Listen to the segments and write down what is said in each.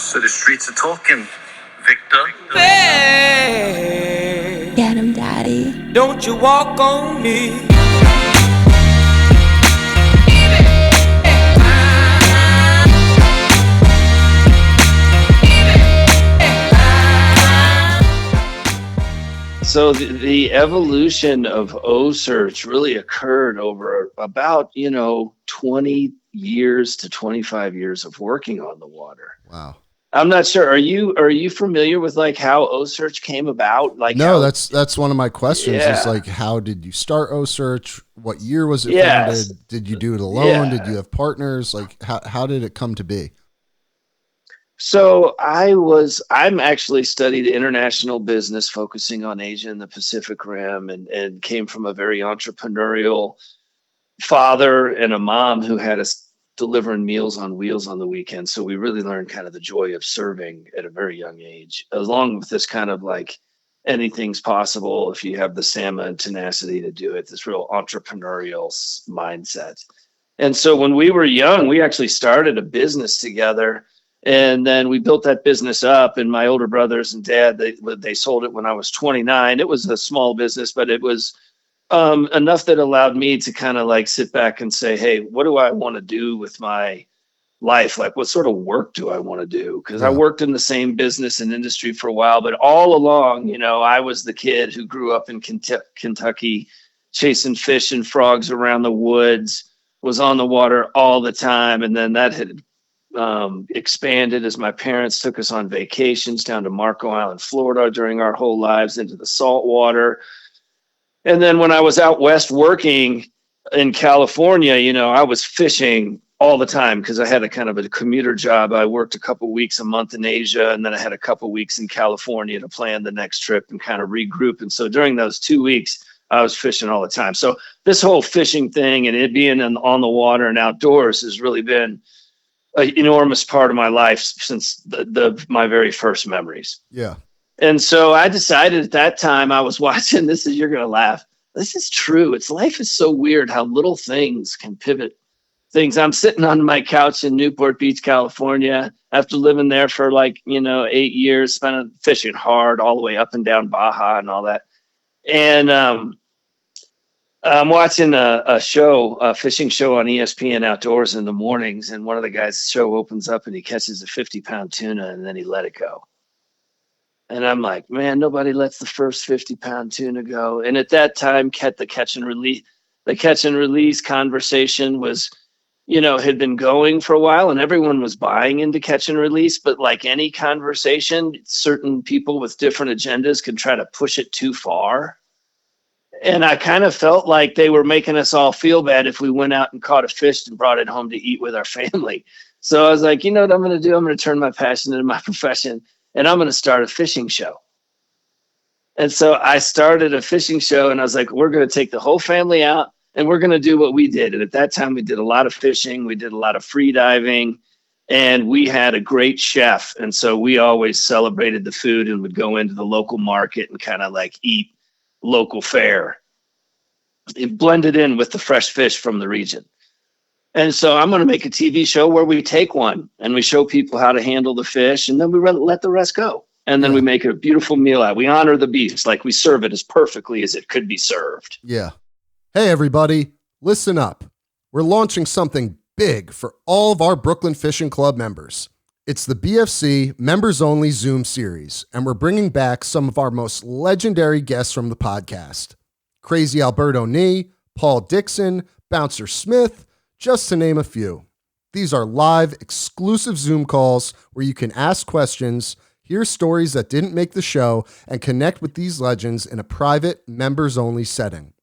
So the streets are talking, Victor. Hey, Get him, daddy. don't you walk on me. So the evolution of OCEARCH really occurred over about, 20 years to 25 years of working on the water. Wow. I'm not sure. Are you familiar with like how OCEARCH came about? Like No, how, that's one of my questions. Yeah. Is like, how did you start OCEARCH? What year was it Yes. founded? Did you do it alone? Yeah. Did you have partners? Like, how did it come to be? So I'm actually studied international business, focusing on Asia and the Pacific Rim, and came from a very entrepreneurial father and a mom who had us delivering meals on wheels on the weekend. So we really learned kind of the joy of serving at a very young age, along with this kind of like anything's possible if you have the stamina and tenacity to do it, this real entrepreneurial mindset. And so when we were young, we actually started a business together. And then we built that business up, and my older brothers and dad, they sold it when I was 29. It was a small business, but it was enough that allowed me to kind of like sit back and say, hey, what do I want to do with my life? Like, what sort of work do I want to do? Because I worked in the same business and industry for a while, but all along, I was the kid who grew up in Kentucky, chasing fish and frogs around the woods, was on the water all the time. And then that had expanded as my parents took us on vacations down to Marco Island, Florida during our whole lives, into the salt water. And then when I was out west working in California, I was fishing all the time because I had a kind of a commuter job. I worked a couple weeks a month in Asia, and then I had a couple weeks in California to plan the next trip and kind of regroup. And so during those 2 weeks, I was fishing all the time. So this whole fishing thing and it being on the water and outdoors has really been an enormous part of my life since my very first memories. Yeah. And so I decided at that time, I was watching this, you're going to laugh. This is true. Life is so weird how little things can pivot things. I'm sitting on my couch in Newport Beach, California, after living there for 8 years, spending fishing hard all the way up and down Baja and all that. And I'm watching a fishing show on ESPN Outdoors in the mornings, and one of the guys' show opens up and he catches a 50-pound tuna, and then he let it go. And I'm like, man, nobody lets the first 50-pound tuna go. And at that time, the catch and release conversation was, had been going for a while, and everyone was buying into catch and release. But like any conversation, certain people with different agendas could try to push it too far. And I kind of felt like they were making us all feel bad if we went out and caught a fish and brought it home to eat with our family. So I was like, you know what I'm going to do? I'm going to turn my passion into my profession, and I'm going to start a fishing show. And so I started a fishing show, and I was like, we're going to take the whole family out, and we're going to do what we did. And at that time, we did a lot of fishing. We did a lot of free diving, and we had a great chef. And so we always celebrated the food and would go into the local market and kind of like eat local fare. It blended in with the fresh fish from the region. And so I'm going to make a TV show where we take one and we show people how to handle the fish, and then we let the rest go. And then we make a beautiful meal out. We honor the beast, like we serve it as perfectly as it could be served. Yeah. Hey, everybody, listen up. We're launching something big for all of our Brooklyn Fishing Club members. It's the BFC Members Only Zoom series, and we're bringing back some of our most legendary guests from the podcast. Crazy Alberto Nee, Paul Dixon, Bouncer Smith, just to name a few. These are live, exclusive Zoom calls where you can ask questions, hear stories that didn't make the show, and connect with these legends in a private, members-only setting.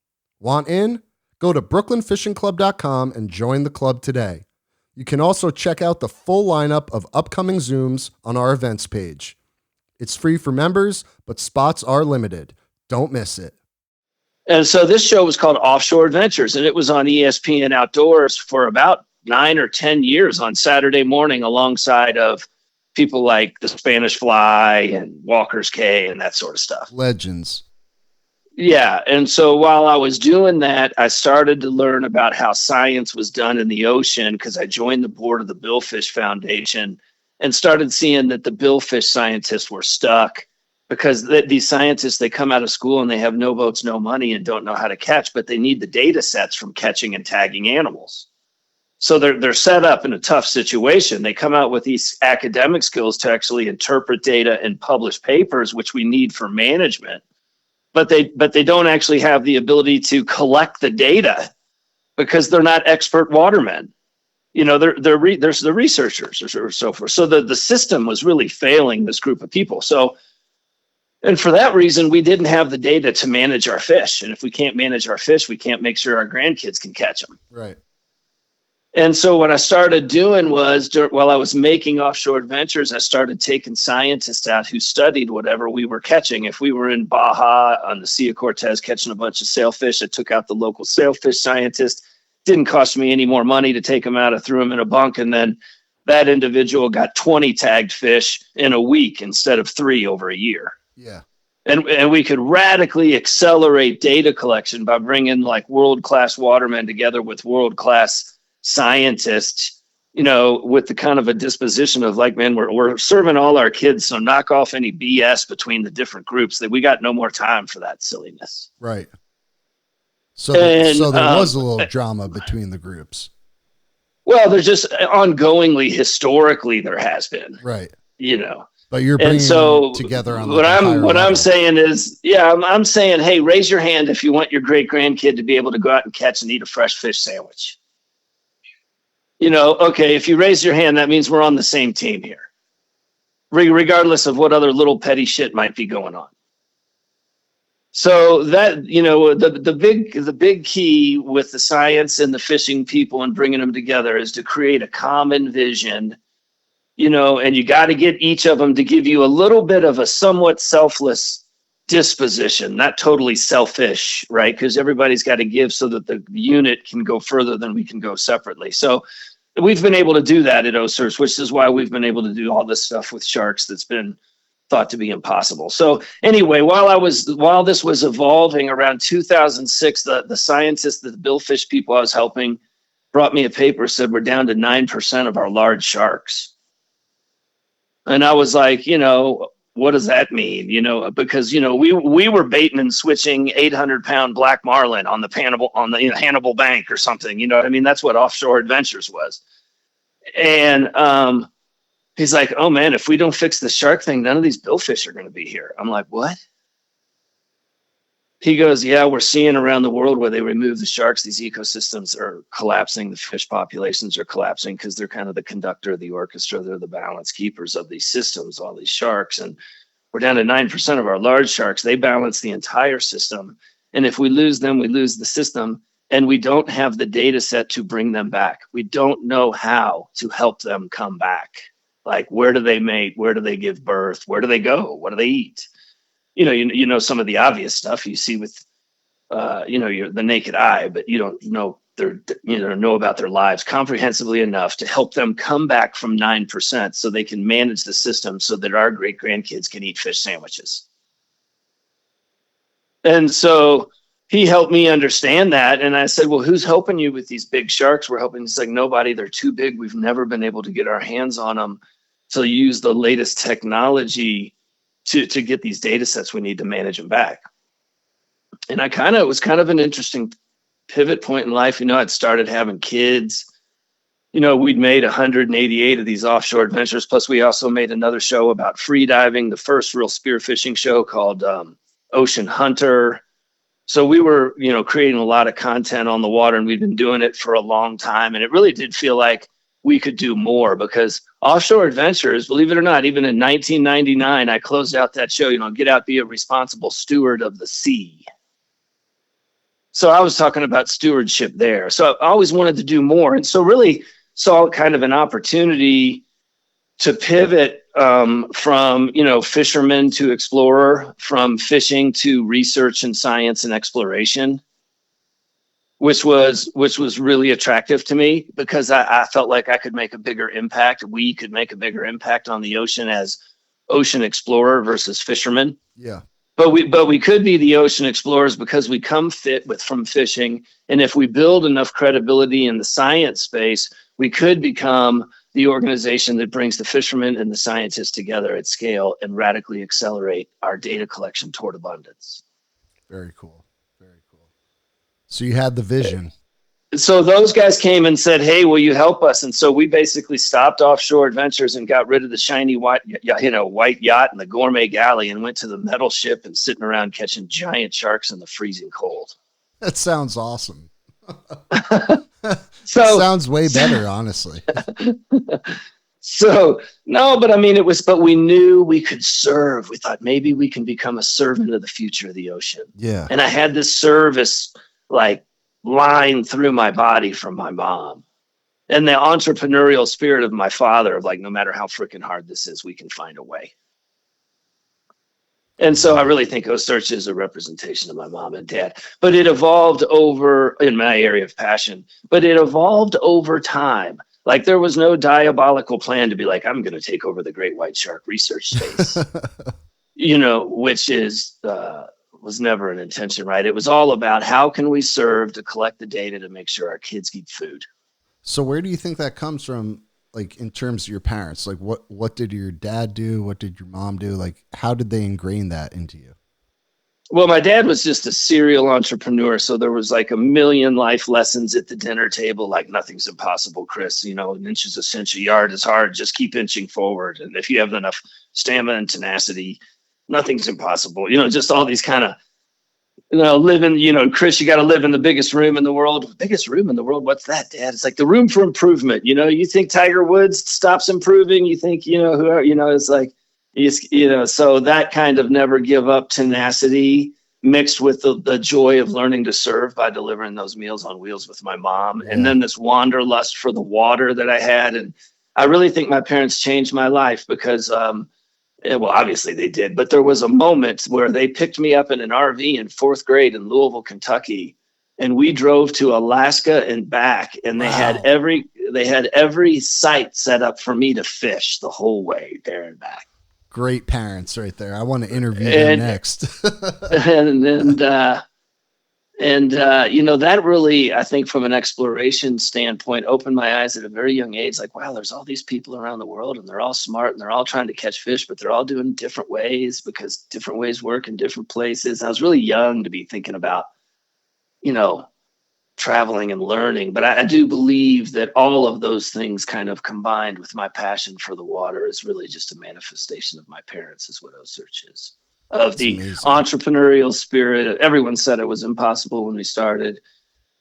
Want in? Go to brooklynfishingclub.com and join the club today. You can also check out the full lineup of upcoming Zooms on our events page. It's free for members, but spots are limited. Don't miss it. And so this show was called Offshore Adventures, and it was on ESPN Outdoors for about 9 or 10 years on Saturday morning, alongside of people like the Spanish Fly and Walker's Cay and that sort of stuff. Legends. Yeah. And so while I was doing that, I started to learn about how science was done in the ocean, because I joined the board of the Billfish Foundation. and started seeing that the billfish scientists were stuck because these scientists, they come out of school and they have no boats, no money, and don't know how to catch, but they need the data sets from catching and tagging animals. So they're set up in a tough situation. They come out with these academic skills to actually interpret data and publish papers, which we need for management. But they don't actually have the ability to collect the data because they're not expert watermen. They're the researchers or so forth. So the system was really failing this group of people. So, and for that reason, we didn't have the data to manage our fish. And if we can't manage our fish, we can't make sure our grandkids can catch them. Right. And so what I started doing was, while I was making Offshore Adventures, I started taking scientists out who studied whatever we were catching. If we were in Baja on the Sea of Cortez catching a bunch of sailfish, I took out the local sailfish scientist. Didn't cost me any more money to take him out. I threw him in a bunk, and then that individual got 20 tagged fish in a week instead of 3 over a year. Yeah. And we could radically accelerate data collection by bringing like world-class watermen together with world-class scientists, with the kind of a disposition of like, man, we're serving all our kids, so knock off any BS between the different groups. That we got no more time for that silliness. Right. So there was a little drama between the groups. Well, there's just ongoingly, historically, there has been. Right. But you're bringing them together on what I'm saying is, I'm saying, hey, raise your hand if you want your great grandkid to be able to go out and catch and eat a fresh fish sandwich. Okay, if you raise your hand, that means we're on the same team here, regardless of what other little petty shit might be going on. So that, the big key with the science and the fishing people and bringing them together is to create a common vision, and you got to get each of them to give you a little bit of a somewhat selfless disposition, not totally selfish, right? Because everybody's got to give so that the unit can go further than we can go separately. So we've been able to do that at OCEARCH, which is why we've been able to do all this stuff with sharks that's been thought to be impossible. So anyway, while this was evolving around 2006, the scientists, the billfish people I was helping brought me a paper, said we're down to 9% of our large sharks. And I was like, what does that mean? Because, we were baiting and switching 800-pound black marlin on the Hannibal Bank or something. You know what I mean? That's what Offshore Adventures was. And he's like, oh, man, if we don't fix the shark thing, none of these billfish are going to be here. I'm like, what? He goes, yeah, we're seeing around the world where they remove the sharks, these ecosystems are collapsing. The fish populations are collapsing because they're kind of the conductor of the orchestra. They're the balance keepers of these systems, all these sharks. And we're down to 9% of our large sharks. They balance the entire system. And if we lose them, we lose the system. And we don't have the data set to bring them back. We don't know how to help them come back. Like, where do they mate? Where do they give birth? Where do they go? What do they eat? Some of the obvious stuff you see with, the naked eye, but you don't know know about their lives comprehensively enough to help them come back from 9% so they can manage the system so that our great grandkids can eat fish sandwiches. And so he helped me understand that. And I said, well, who's helping you with these big sharks? We're helping. He's like, nobody. They're too big. We've never been able to get our hands on them to use the latest technology to get these data sets we need to manage them back. And it was kind of an interesting pivot point in life. I'd started having kids. We'd made 188 of these Offshore Adventures. Plus we also made another show about free diving, the first real spearfishing show called Ocean Hunter. So we were, creating a lot of content on the water, and we'd been doing it for a long time. And it really did feel like we could do more because Offshore Adventures, believe it or not, even in 1999, I closed out that show, get out, be a responsible steward of the sea. So I was talking about stewardship there. So I always wanted to do more. And so really saw kind of an opportunity to pivot from, fisherman to explorer, from fishing to research and science and exploration, which was really attractive to me because I felt like I could make a bigger impact. We could make a bigger impact on the ocean as ocean explorer versus fisherman. Yeah. But we could be the ocean explorers because we come from fishing. And if we build enough credibility in the science space, we could become the organization that brings the fishermen and the scientists together at scale and radically accelerate our data collection toward abundance. Very cool. Very cool. So you had the vision. So those guys came and said, "Hey, will you help us?" And so we basically stopped Offshore Adventures and got rid of the shiny white yacht and the gourmet galley and went to the metal ship and sitting around catching giant sharks in the freezing cold. That sounds awesome. So sounds way better, honestly. So no, but I mean, but we knew we could serve. We thought maybe we can become a servant of the future of the ocean. Yeah. And I had this service like line through my body from my mom and the entrepreneurial spirit of my father of like, no matter how freaking hard this is, we can find a way. And so I really think OCEARCH is a representation of my mom and dad, but it evolved over in my area of passion, but it evolved over time. Like there was no diabolical plan to be like, I'm going to take over the great white shark research space, which was never an intention, right? It was all about how can we serve to collect the data to make sure our kids eat food. So where do you think that comes from? Like in terms of your parents, like what did your dad do? What did your mom do? Like, how did they ingrain that into you? Well, my dad was just a serial entrepreneur. So there was like a million life lessons at the dinner table. Like nothing's impossible, Chris, an inch is a cinch, a yard is hard. Just keep inching forward. And if you have enough stamina and tenacity, nothing's impossible. Just all these kind of, Chris, you got to live in the biggest room in the world. Biggest room in the world? What's that, Dad? It's like the room for improvement. You think Tiger Woods stops improving. You think, it's like, so that kind of never give up tenacity mixed with the joy of learning to serve by delivering those meals on wheels with my mom. Yeah. And then this wanderlust for the water that I had. And I really think my parents changed my life because, well, obviously they did, but there was a moment where they picked me up in an RV in 4th grade in Louisville, Kentucky, and we drove to Alaska and back, and they had every site set up for me to fish the whole way there and back. Great parents right there. I want to interview them next. That really, I think from an exploration standpoint, opened my eyes at a very young age. Like, wow, there's all these people around the world and they're all smart and they're all trying to catch fish, but they're all doing different ways because different ways work in different places. I was really young to be thinking about, traveling and learning. But I do believe that all of those things kind of combined with my passion for the water is really just a manifestation of my parents is what OCEARCH is. Of the entrepreneurial spirit. Everyone said it was impossible when we started.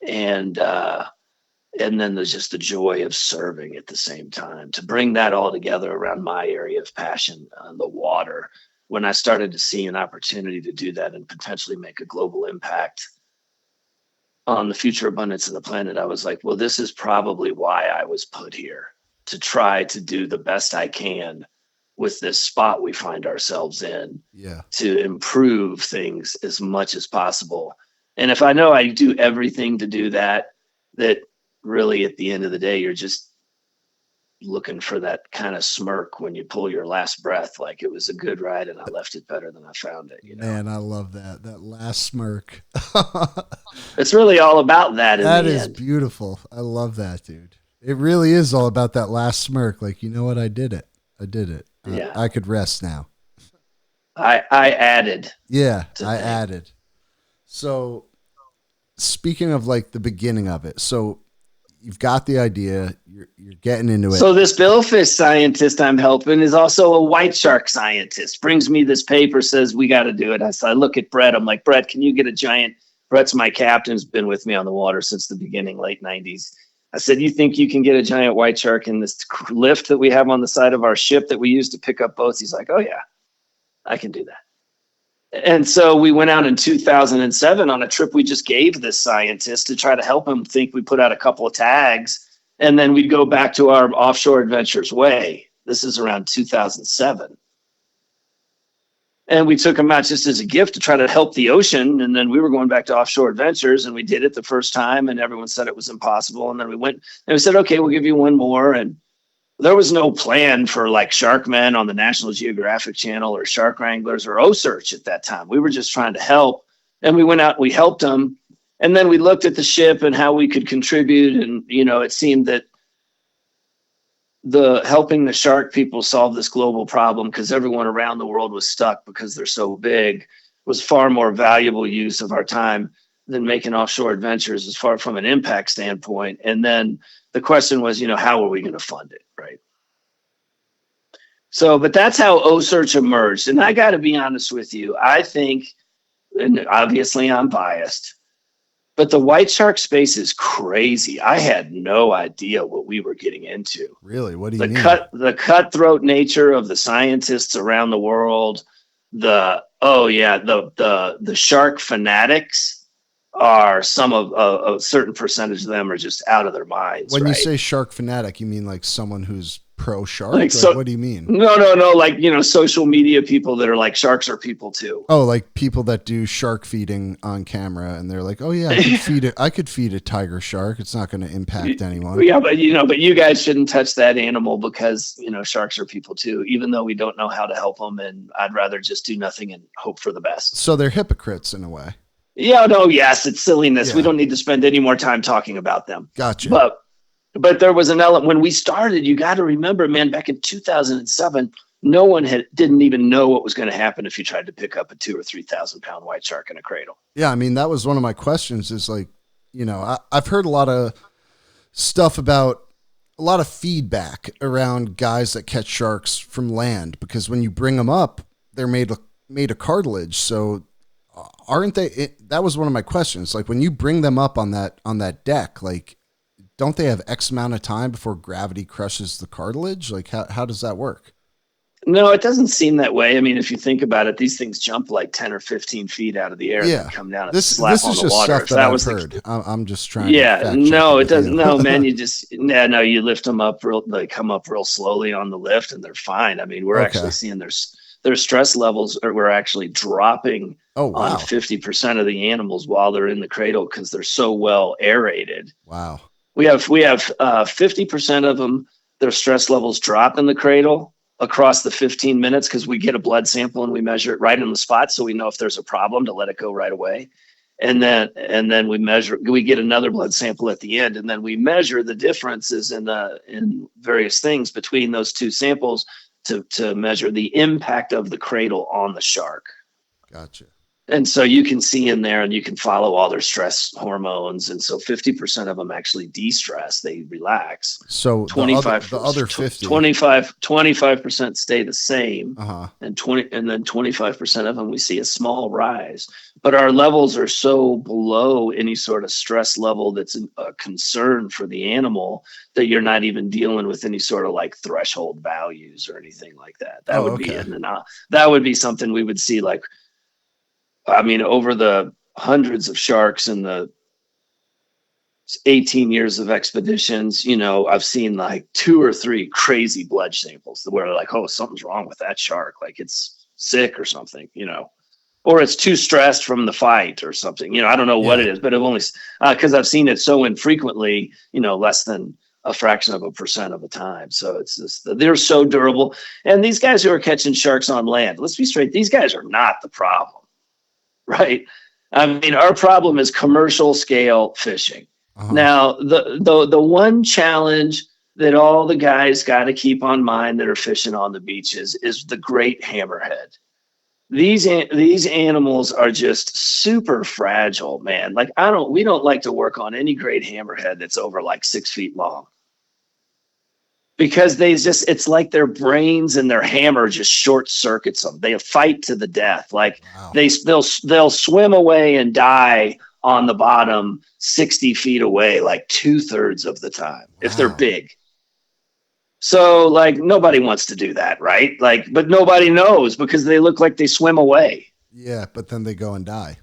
And then there's just the joy of serving at the same time to bring that all together around my area of passion, the water. When I started to see an opportunity to do that and potentially make a global impact on the future abundance of the planet, I was like, well, this is probably why I was put here, to try to do the best I can with this spot we find ourselves in, to improve things as much as possible. And if I know I do everything to do that really at the end of the day, you're just looking for that kind of smirk when you pull your last breath, like it was a good ride and I left it better than I found it. Man, I love that last smirk. It's really all about that. That is beautiful. I love that, dude. It really is all about that last smirk. Like, you know what? I did it. Yeah. I could rest now. I added. Yeah, I added. So speaking of like the beginning of it, so you've got the idea, you're getting into it. So this billfish scientist I'm helping is also a white shark scientist. Brings me this paper, says we got to do it. I look at Brett. I'm like, Brett, can you get a giant? Brett's my captain, has been with me on the water since the beginning, late 90s. I said, you think you can get a giant white shark in this lift that we have on the side of our ship that we use to pick up boats? He's like, oh yeah, I can do that. And so we went out in 2007 on a trip we just gave this scientist to try to help him think. We put out a couple of tags and then we'd go back to our offshore adventures way. This is around 2007. And we took him out just as a gift to try to help the ocean. And then we were going back to offshore adventures and we did it the first time and everyone said it was impossible. And then we went and we said, okay, we'll give you one more. And there was no plan for like Sharkmen on the National Geographic Channel or Shark Wranglers or OCEARCH at that time. We were just trying to help. And we went out and we helped them. And then we looked at the ship and how we could contribute. And, it seemed that the helping the shark people solve this global problem, because everyone around the world was stuck because they're so big, was far more valuable use of our time than making offshore adventures as far from an impact standpoint. And then the question was, how are we going to fund it, right? So, but that's how OCEARCH emerged. And I got to be honest with you, I think, and obviously I'm biased, but the white shark space is crazy. I had no idea what we were getting into. Really? What do you mean? The cutthroat nature of the scientists around the world, the shark fanatics are some of a certain percentage of them are just out of their minds. When right? you say shark fanatic, you mean like someone who's pro shark? What do you mean? No. Like, social media people that are like, sharks are people too. Oh, like people that do shark feeding on camera, and they're like, oh yeah, I could feed a tiger shark. It's not going to impact anyone. Yeah, but you guys shouldn't touch that animal because, sharks are people too, even though we don't know how to help them. And I'd rather just do nothing and hope for the best. So they're hypocrites in a way. Yeah, yes, it's silliness. Yeah. We don't need to spend any more time talking about them. Gotcha. But there was an element when we started. You got to remember, man, back in 2007, no one didn't even know what was going to happen if you tried to pick up a 2,000 or 3,000 pound white shark in a cradle. Yeah, I mean, that was one of my questions. Is like, I've heard a lot of stuff about a lot of feedback around guys that catch sharks from land, because when you bring them up, they're made of cartilage. So aren't they? That was one of my questions. Like when you bring them up on that deck, like, don't they have X amount of time before gravity crushes the cartilage? Like how does that work? No, it doesn't seem that way. I mean, if you think about it, these things jump like 10 or 15 feet out of the air and come down and slap on the water. Stuff that I've heard. I'm just trying. No, it doesn't. No, man, you lift them up they come up real slowly on the lift and they're fine. I mean, we're actually seeing their stress levels we're actually dropping on 50% of the animals while they're in the cradle because they're so well aerated. Wow. We have 50% of them, their stress levels drop in the cradle across the 15 minutes because we get a blood sample and we measure it right in the spot so we know if there's a problem to let it go right away. And then we get another blood sample at the end, and then we measure the differences in various things between those two samples to measure the impact of the cradle on the shark. Gotcha. And so you can see in there and you can follow all their stress hormones. And so 50% of them actually de-stress, they relax. So 25, the other 50, 25% stay the same. Uh-huh. And 25% of them, we see a small rise, but our levels are so below any sort of stress level that's a concern for the animal that you're not even dealing with any sort of like threshold values or anything like that. That would be something we would see like, I mean, over the hundreds of sharks in the 18 years of expeditions, I've seen like 2 or 3 crazy blood samples where they're like, oh, something's wrong with that shark. Like it's sick or something, or it's too stressed from the fight or something. I don't know what it is, but I've only, because I've seen it so infrequently, less than a fraction of a percent of the time. So it's just, they're so durable. And these guys who are catching sharks on land, let's be straight, these guys are not the problem. Right. I mean, our problem is commercial scale fishing. Uh-huh. Now, the one challenge that all the guys got to keep on mind that are fishing on the beaches is the great hammerhead. These animals are just super fragile, man. Like we don't like to work on any great hammerhead that's over like 6 feet long. Because it's like their brains and their hammer just short circuits them. They fight to the death. Like they'll swim away and die on the bottom 60 feet away, like 2/3 of the time, if they're big. So like nobody wants to do that, right? Like, but nobody knows because they look like they swim away. Yeah, but then they go and die.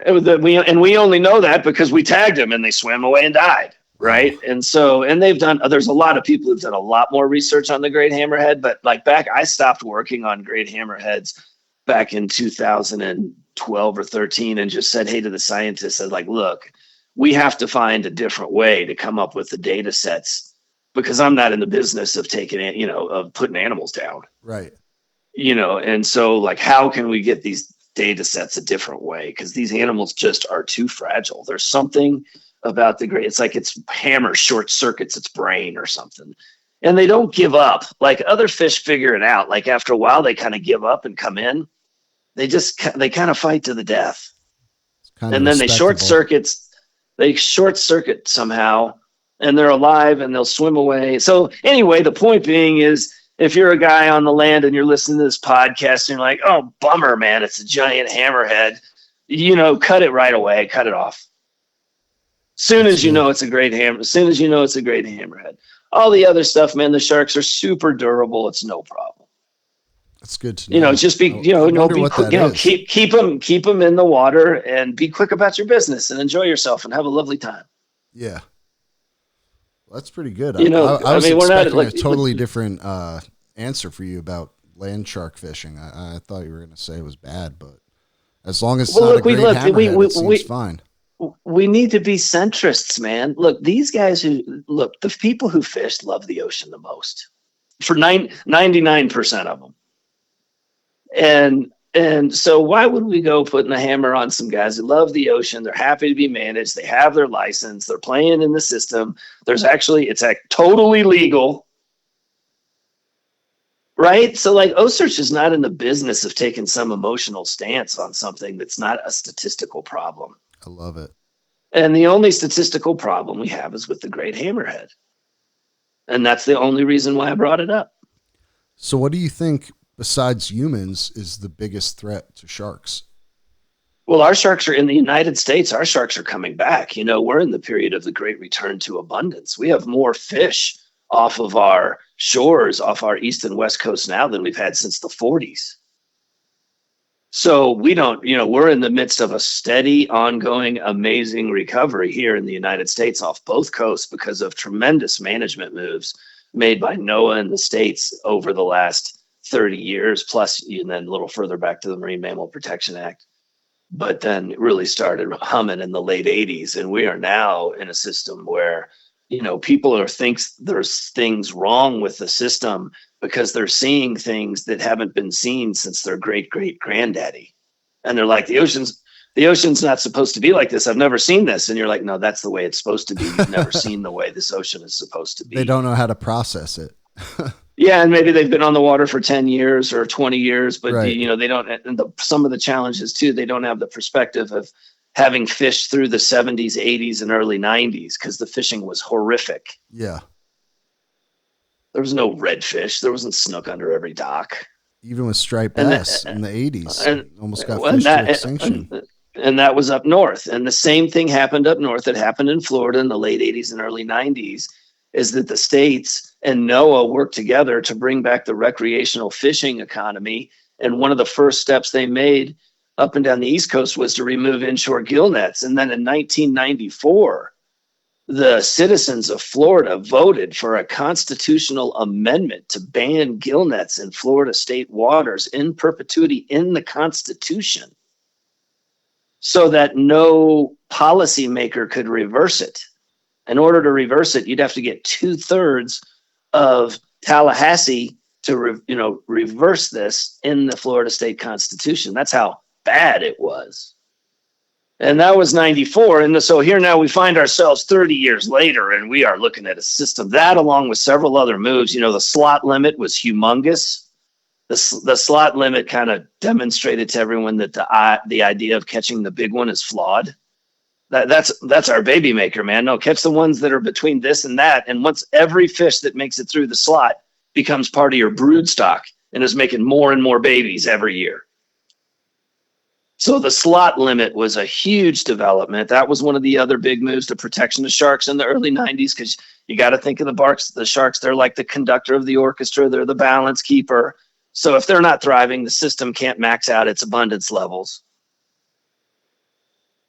We only know that because we tagged them and they swam away and died. Right. And so, and there's a lot of people who've done a lot more research on the great hammerhead, but like I stopped working on great hammerheads back in 2012 or 13 and just said, hey, to the scientists, I was like, look, we have to find a different way to come up with the data sets because I'm not in the business of of putting animals down. Right. And so like, how can we get these data sets a different way? Because these animals just are too fragile. There's something about the great, it's like its hammer short circuits its brain or something. and they don't give up. Like other fish figure it out. Like after a while, they kind of give up and come in. They kind of fight to the death. And then they short circuit somehow, and they're alive and they'll swim away. So anyway, the point being is, if you're a guy on the land and you're listening to this podcast and you're like, oh, bummer, man, it's a giant hammerhead, cut it right away, cut it off. Soon as you know it's a great hammerhead. All the other stuff, man, the sharks are super durable. It's no problem. That's good to know. Just be, keep them in the water and be quick about your business and enjoy yourself and have a lovely time. Yeah. Well, that's pretty good. I was mean, expecting a totally different answer for you about land shark fishing. I thought you were going to say it was bad, but as long as it's not a great hammerhead, it seems fine. We need to be centrists, man. Look, these guys the people who fish love the ocean the most, for 99% of them. And so why would we go putting a hammer on some guys who love the ocean? They're happy to be managed. They have their license. They're playing in the system. It's totally legal. Right? So like OCEARCH is not in the business of taking some emotional stance on something that's not a statistical problem. I love it. And the only statistical problem we have is with the great hammerhead. And that's the only reason why I brought it up. So what do you think, besides humans, is the biggest threat to sharks? Well, our sharks are in the United States. Our sharks are coming back. We're in the period of the great return to abundance. We have more fish off of our shores, off our east and west coast now than we've had since the 40s. So we're in the midst of a steady, ongoing, amazing recovery here in the United States off both coasts because of tremendous management moves made by NOAA in the States over the last 30 years, plus, and then a little further back to the Marine Mammal Protection Act. But then it really started humming in the late 80s. And we are now in a system where, people thinks there's things wrong with the system because they're seeing things that haven't been seen since their great granddaddy. And they're like, the ocean's not supposed to be like this. I've never seen this. And you're like, no, that's the way it's supposed to be. You've never seen the way this ocean is supposed to be. They don't know how to process it. Yeah, and maybe they've been on the water for 10 years or 20 years, but right. They don't. And some of the challenges too, they don't have the perspective of having fished through the 70s, 80s, and early 90s because the fishing was horrific. Yeah, there was no redfish. There wasn't snook under every dock. Even with striped bass in the 80s, almost got fished to extinction. And that was up north. And the same thing happened up north. It happened in Florida in the late 80s and early 90s. Is that the states and NOAA worked together to bring back the recreational fishing economy. And one of the first steps they made up and down the East Coast was to remove inshore gill nets. And then in 1994, the citizens of Florida voted for a constitutional amendment to ban gill nets in Florida state waters in perpetuity in the Constitution, so that no policymaker could reverse it. In order to reverse it, you'd have to get 2/3 of Tallahassee to reverse this in the Florida state constitution. That's how bad it was. And that was 94. And so here now we find ourselves 30 years later, and we are looking at a system that, along with several other moves, the slot limit was humongous. The slot limit kind of demonstrated to everyone that the idea of catching the big one is flawed. That's our baby maker, man. No, catch the ones that are between this and that. And once every fish that makes it through the slot becomes part of your brood stock and is making more and more babies every year. So the slot limit was a huge development. That was one of the other big moves to protection of sharks in the early 90s, because you got to think of the sharks. They're like the conductor of the orchestra. They're the balance keeper. So if they're not thriving, the system can't max out its abundance levels.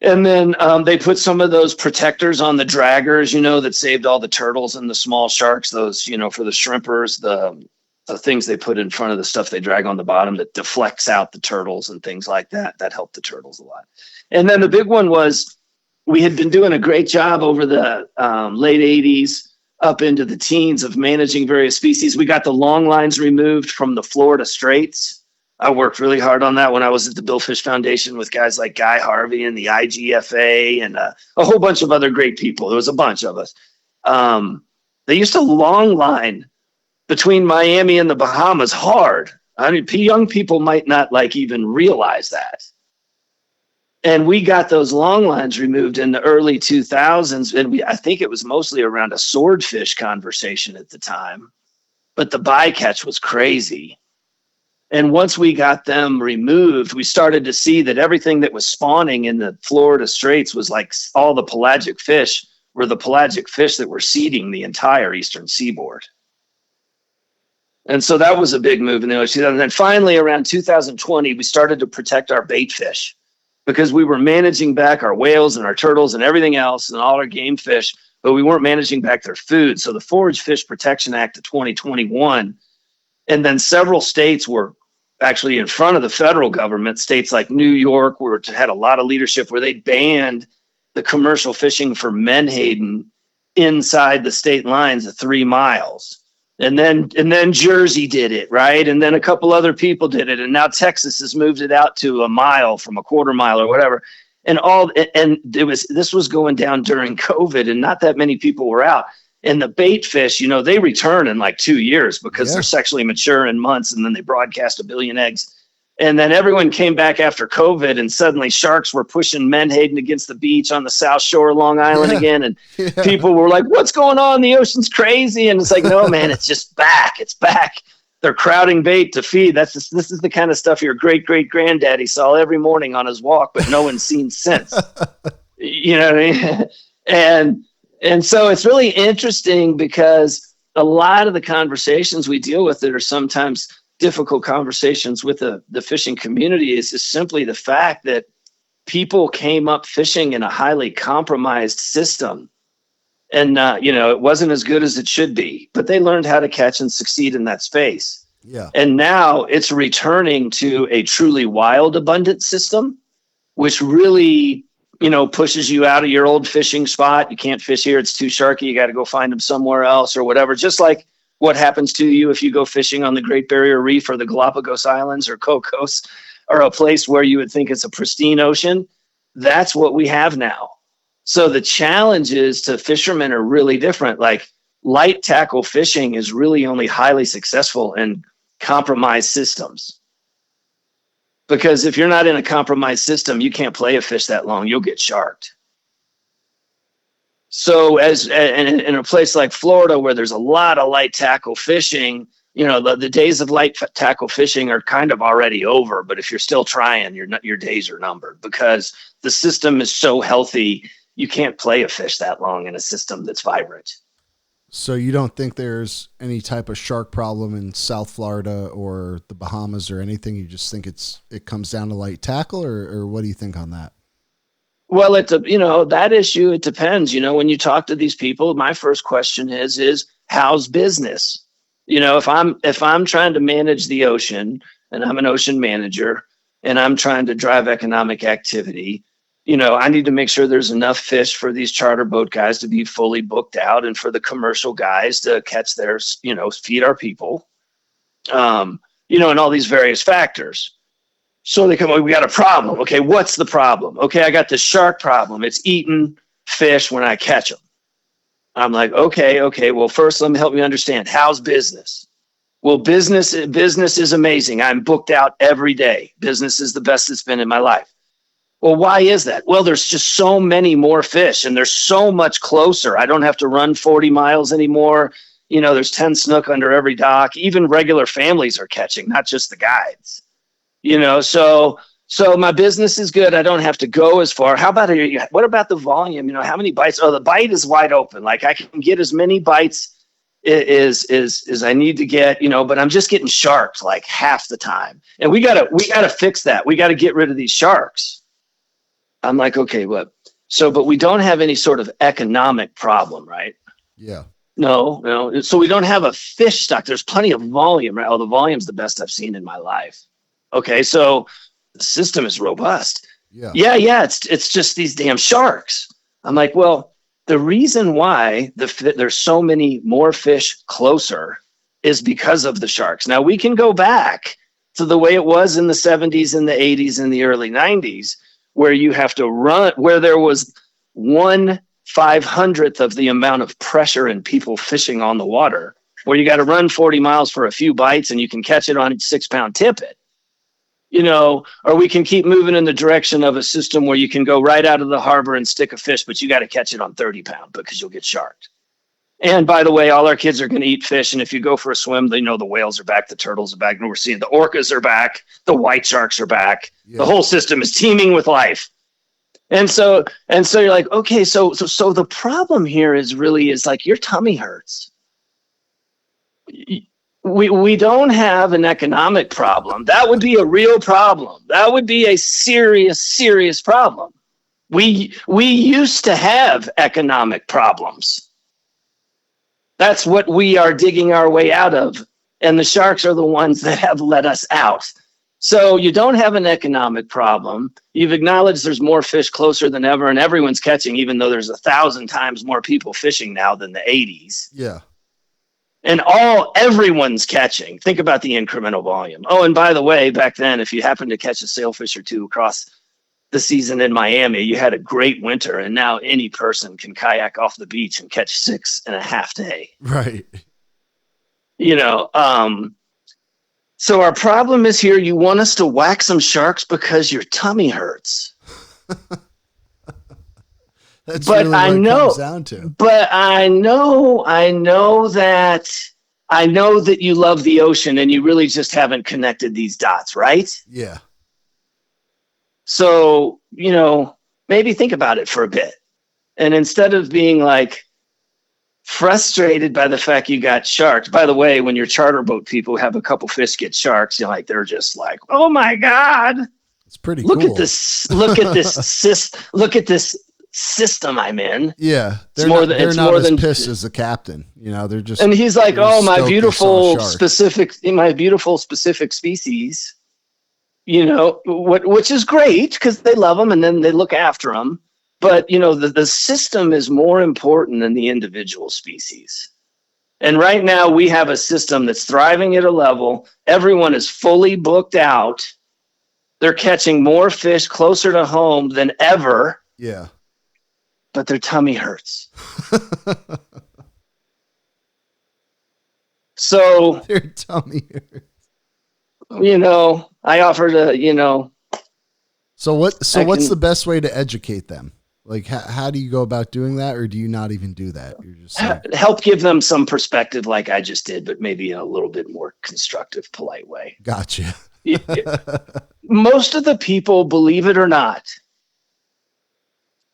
And then they put some of those protectors on the draggers, that saved all the turtles and the small sharks, those, for the shrimpers, the things they put in front of the stuff they drag on the bottom that deflects out the turtles and things like that. That helped the turtles a lot. And then the big one was, we had been doing a great job over the late 80s up into the teens of managing various species. We got the long lines removed from the Florida Straits. I worked really hard on that when I was at the Billfish Foundation with guys like Guy Harvey and the IGFA and a whole bunch of other great people. There was a bunch of us. They used to long line between Miami and the Bahamas hard. I mean, young people might not like even realize that. And we got those long lines removed in the early 2000s. And I think it was mostly around a swordfish conversation at the time, but the bycatch was crazy. And once we got them removed, we started to see that everything that was spawning in the Florida Straits was like all the pelagic fish were the pelagic fish that were seeding the entire eastern seaboard. And so that was a big move in the ocean. And then finally, around 2020, we started to protect our bait fish because we were managing back our whales and our turtles and everything else and all our game fish, but we weren't managing back their food. So the Forage Fish Protection Act of 2021, and then several states were actually in front of the federal government, states like New York had a lot of leadership where they banned the commercial fishing for menhaden inside the state lines of 3 miles. And then Jersey did it, right? And then a couple other people did it. And now Texas has moved it out to a mile from a quarter mile or whatever. This was going down during COVID and not that many people were out. And the bait fish, they return in like 2 years because they're sexually mature in months, and then they broadcast 1 billion eggs. And then everyone came back after COVID, and suddenly sharks were pushing menhaden against the beach on the South Shore of Long Island again. And people were like, what's going on? The ocean's crazy. And it's like, no, man, it's just back. It's back. They're crowding bait to feed. This is the kind of stuff your great-great-granddaddy saw every morning on his walk, but no one's seen since. You know what I mean? And so it's really interesting because a lot of the conversations we deal with that are sometimes difficult conversations with the fishing community is simply the fact that people came up fishing in a highly compromised system. And, it wasn't as good as it should be, but they learned how to catch and succeed in that space. Yeah. And now it's returning to a truly wild, abundant system, which really pushes you out of your old fishing spot. You can't fish here. It's too sharky. You got to go find them somewhere else or whatever. Just like what happens to you if you go fishing on the Great Barrier Reef or the Galapagos Islands or Cocos or a place where you would think it's a pristine ocean. That's what we have now. So the challenges to fishermen are really different. Like light tackle fishing is really only highly successful in compromised systems. Because if you're not in a compromised system, you can't play a fish that long. You'll get sharked. So in a place like Florida where there's a lot of light tackle fishing, the days of light tackle fishing are kind of already over. But if you're still trying, your days are numbered because the system is so healthy. You can't play a fish that long in a system that's vibrant. So you don't think there's any type of shark problem in South Florida or the Bahamas or anything? You just think it comes down to light tackle, or what do you think on that? Well, that issue, it depends. When you talk to these people, my first question is how's business? If I'm trying to manage the ocean and I'm an ocean manager and I'm trying to drive economic activity, I need to make sure there's enough fish for these charter boat guys to be fully booked out and for the commercial guys to catch theirs, feed our people, and all these various factors. So they come, we got a problem. Okay, what's the problem? Okay, I got this shark problem. It's eating fish when I catch them. I'm like, okay. Well, first, let me help you understand. How's business? Well, business is amazing. I'm booked out every day. Business is the best it's been in my life. Well, why is that? Well, there's just so many more fish and they're so much closer. I don't have to run 40 miles anymore. There's 10 snook under every dock. Even regular families are catching, not just the guides. So my business is good. I don't have to go as far. What about the volume? How many bites? Oh, the bite is wide open. Like I can get as many bites as I need to get, but I'm just getting sharked like half the time. And we gotta fix that. We got to get rid of these sharks. I'm like, okay, what? So, but we don't have any sort of economic problem, right? Yeah. No. So we don't have a fish stock. There's plenty of volume, right? Oh, the volume's the best I've seen in my life. Okay, so the system is robust. Yeah. It's just these damn sharks. I'm like, well, the reason why there's so many more fish closer is because of the sharks. Now we can go back to the way it was in the 70s and the 80s and the early 90s, where you have to run, where there was 1/500th of the amount of pressure and people fishing on the water where you got to run 40 miles for a few bites and you can catch it on each 6-pound tippet. Or we can keep moving in the direction of a system where you can go right out of the harbor and stick a fish, but you got to catch it on 30-pound because you'll get sharked. And by the way, all our kids are going to eat fish. And if you go for a swim, they know the whales are back, the turtles are back, and we're seeing the orcas are back, the white sharks are back. Yeah. The whole system is teeming with life. And so you're like, okay, so the problem here is like your tummy hurts. We don't have an economic problem. That would be a real problem. That would be a serious problem. We used to have economic problems. That's what we are digging our way out of. And the sharks are the ones that have let us out. So you don't have an economic problem. You've acknowledged there's more fish closer than ever, and everyone's catching, even though there's 1,000 times more people fishing now than the 80s. Yeah. And everyone's catching. Think about the incremental volume. Oh, and by the way, back then, if you happened to catch a sailfish or two across the season in Miami, you had a great winter, and now any person can kayak off the beach and catch 6.5 day. Right. So our problem is here. You want us to whack some sharks because your tummy hurts. That's really what it comes down to. But I know that you love the ocean and you really just haven't connected these dots, right? Yeah. So, maybe think about it for a bit. And instead of being like frustrated by the fact you got sharked, by the way, when your charter boat people have a couple fish get sharks, they're just like, oh my God. It's pretty cool. Look at this system I'm in. Yeah. They're not as pissed as the captain. They're just, and he's like, oh, my beautiful specific species, which is great because they love them and then they look after them. But, the system is more important than the individual species. And right now we have a system that's thriving at a level. Everyone is fully booked out. They're catching more fish closer to home than ever. Yeah. But their tummy hurts. So their tummy hurts. I offer to, So what's the best way to educate them? Like, how do you go about doing that, or do you not even do that? You're just help give them some perspective, like I just did, but maybe in a little bit more constructive, polite way. Gotcha. Most of the people, believe it or not,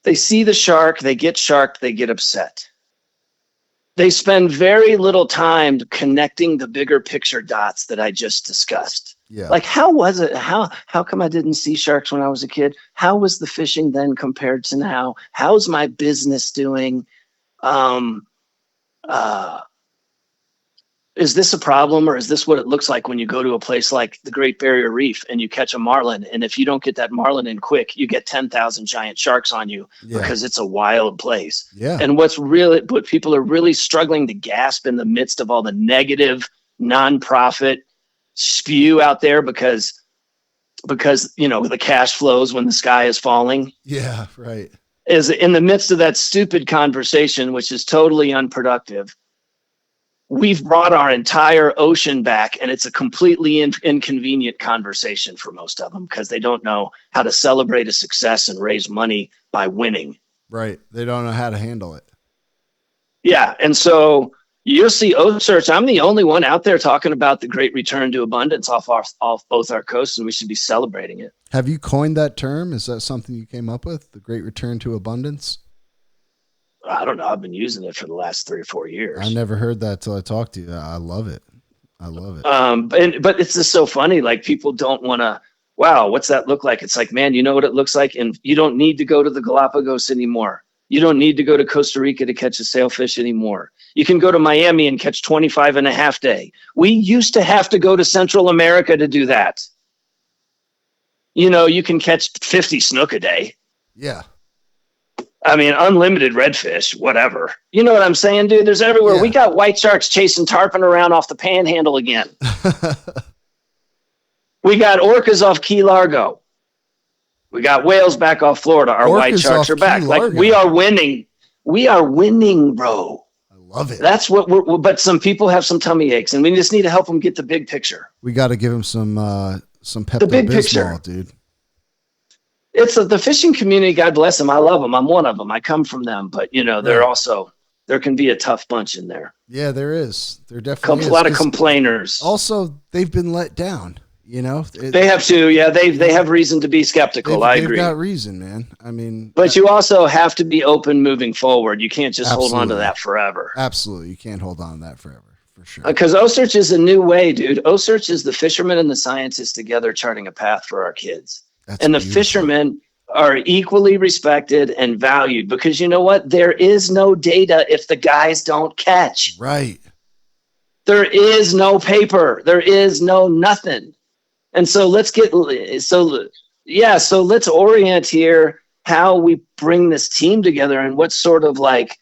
they see the shark, they get sharked, they get upset. They spend very little time connecting the bigger picture dots that I just discussed. Yeah. Like, how was it? How come I didn't see sharks when I was a kid? How was the fishing then compared to now? How's my business doing? Is this a problem, or is this what it looks like when you go to a place like the Great Barrier Reef and you catch a marlin? And if you don't get that marlin in quick, you get 10,000 giant sharks on you because it's a wild place. Yeah. And what people are really struggling to gasp in the midst of all the negative nonprofit spew out there because the cash flows when the sky is falling. Yeah, right. Is in the midst of that stupid conversation, which is totally unproductive. We've brought our entire ocean back, and it's a completely inconvenient conversation for most of them because they don't know how to celebrate a success and raise money by winning. Right. They don't know how to handle it. Yeah. And so you'll see OCEARCH. I'm the only one out there talking about the great return to abundance off both our coasts, and we should be celebrating it. Have you coined that term? Is that something you came up with? The great return to abundance? I don't know. I've been using it for the last 3 or 4 years. I never heard that till I talked to you. I love it. But it's just so funny. Like, people don't want to, wow, what's that look like? It's like, man, you know what it looks like? And you don't need to go to the Galapagos anymore. You don't need to go to Costa Rica to catch a sailfish anymore. You can go to Miami and catch 25.5 day. We used to have to go to Central America to do that. You can catch 50 snook a day. Yeah. I mean, unlimited redfish, whatever. You know what I'm saying, dude? There's everywhere. Yeah. We got white sharks chasing tarpon around off the panhandle again. We got orcas off Key Largo. We got whales back off Florida. Our white sharks are back. Like, we are winning. We are winning, bro. Love it. That's what but some people have some tummy aches, and we just need to help them get the big picture. We got to give them some Pepto-Bismol, the big picture, dude. It's the fishing community. God bless them. I love them. I'm one of them. I come from them, but they're also, there can be a tough bunch in there. Yeah, there is. There definitely is. A lot of complainers. Also, they've been let down. They have to. Yeah, they have reason to be skeptical. I agree. They've got reason, man. I mean, but you also have to be open moving forward. You can't just hold on to that forever. Absolutely, you can't hold on to that forever, for sure. Because OCEARCH is a new way, dude. OCEARCH is the fishermen and the scientists together charting a path for our kids. That's beautiful. The fishermen are equally respected and valued because you know what? There is no data if the guys don't catch. Right. There is no paper. There is no nothing. And so let's orient here how we bring this team together and what sort of like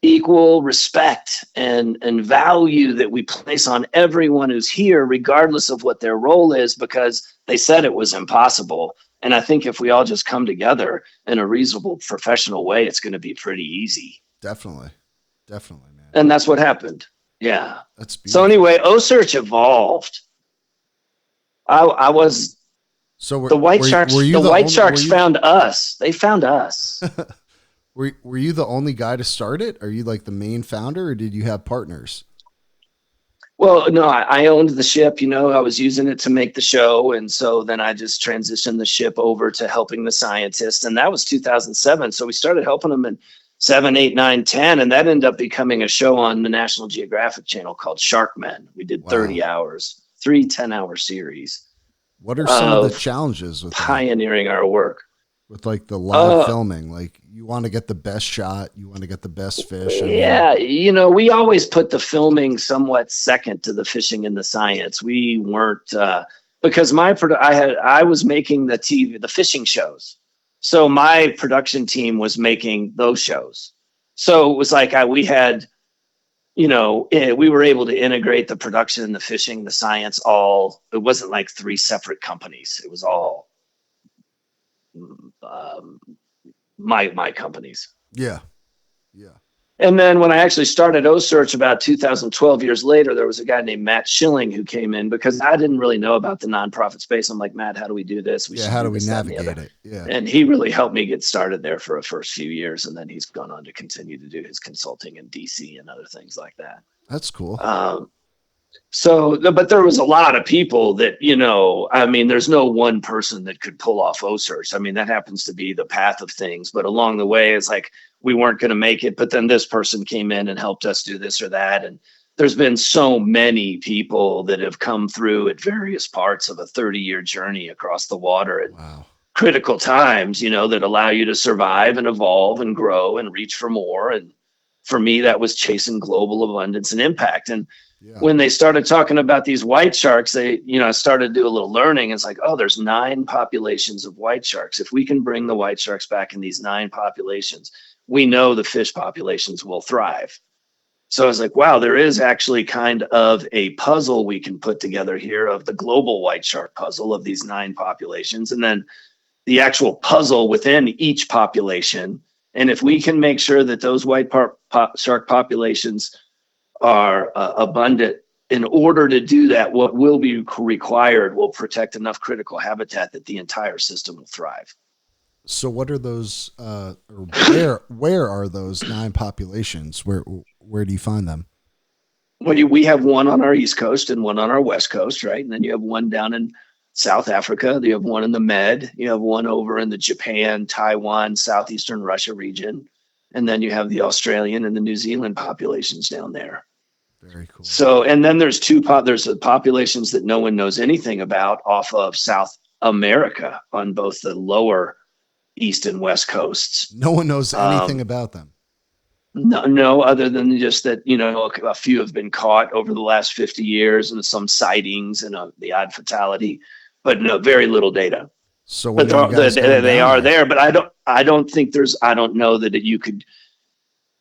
equal respect and value that we place on everyone who's here, regardless of what their role is, because they said it was impossible. And I think if we all just come together in a reasonable professional way, it's going to be pretty easy. Definitely, man. And that's what happened. Yeah. That's beautiful. So anyway, OCEARCH evolved. I was the White Sharks. The White Sharks found us. They found us. Were you the only guy to start it? Are you like the main founder, or did you have partners? Well, no, I owned the ship. I was using it to make the show, and so then I just transitioned the ship over to helping the scientists, and that was 2007. So we started helping them in 7, 8, 9, 10, and that ended up becoming a show on the National Geographic Channel called Sharkmen. We did 30 hours. 3 10-hour series. What are some of the challenges with pioneering our work? With like the live filming, like you want to get the best shot, you want to get the best fish. We always put the filming somewhat second to the fishing and the science. We weren't because I was making the fishing shows, so my production team was making those shows. So it was like we had. We were able to integrate the production, the fishing, the science, all. It wasn't like 3 separate companies. It was all my companies. Yeah. And then when I actually started OCEARCH about 2012 years later, there was a guy named Matt Schilling who came in because I didn't really know about the nonprofit space. I'm like, Matt, how do we do this? How do we navigate it? Yeah. And he really helped me get started there for the first few years. And then he's gone on to continue to do his consulting in DC and other things like that. That's cool. But there was a lot of people that, there's no one person that could pull off OCEARCH. That happens to be the path of things. But along the way, it's like we weren't going to make it. But then this person came in and helped us do this or that. And there's been so many people that have come through at various parts of a 30-year journey across the water at critical times, that allow you to survive and evolve and grow and reach for more. And for me, that was chasing global abundance and impact. And when they started talking about these white sharks, they, started to do a little learning. It's like, there's 9 populations of white sharks. If we can bring the white sharks back in these 9 populations, we know the fish populations will thrive. So I was like, wow, there is actually kind of a puzzle we can put together here of the global white shark puzzle of these 9 populations. And then the actual puzzle within each population. And if we can make sure that those white shark populations are abundant, in order to do that, what will be required will protect enough critical habitat that the entire system will thrive. So what are those, where are those 9 populations? Where do you find them? Well, we have one on our East Coast and one on our West Coast, right? And then you have one down in South Africa. You have one in the Med. You have one over in the Japan, Taiwan, Southeastern Russia region. And then you have the Australian and the New Zealand populations down there. Very cool. So, and then there's there's populations that no one knows anything about off of South America on both the lower East and West coasts. No one knows anything about them. No, other than just that, a few have been caught over the last 50 years and some sightings and the odd fatality, but no, very little data. So but they are there, but I don't know that you could.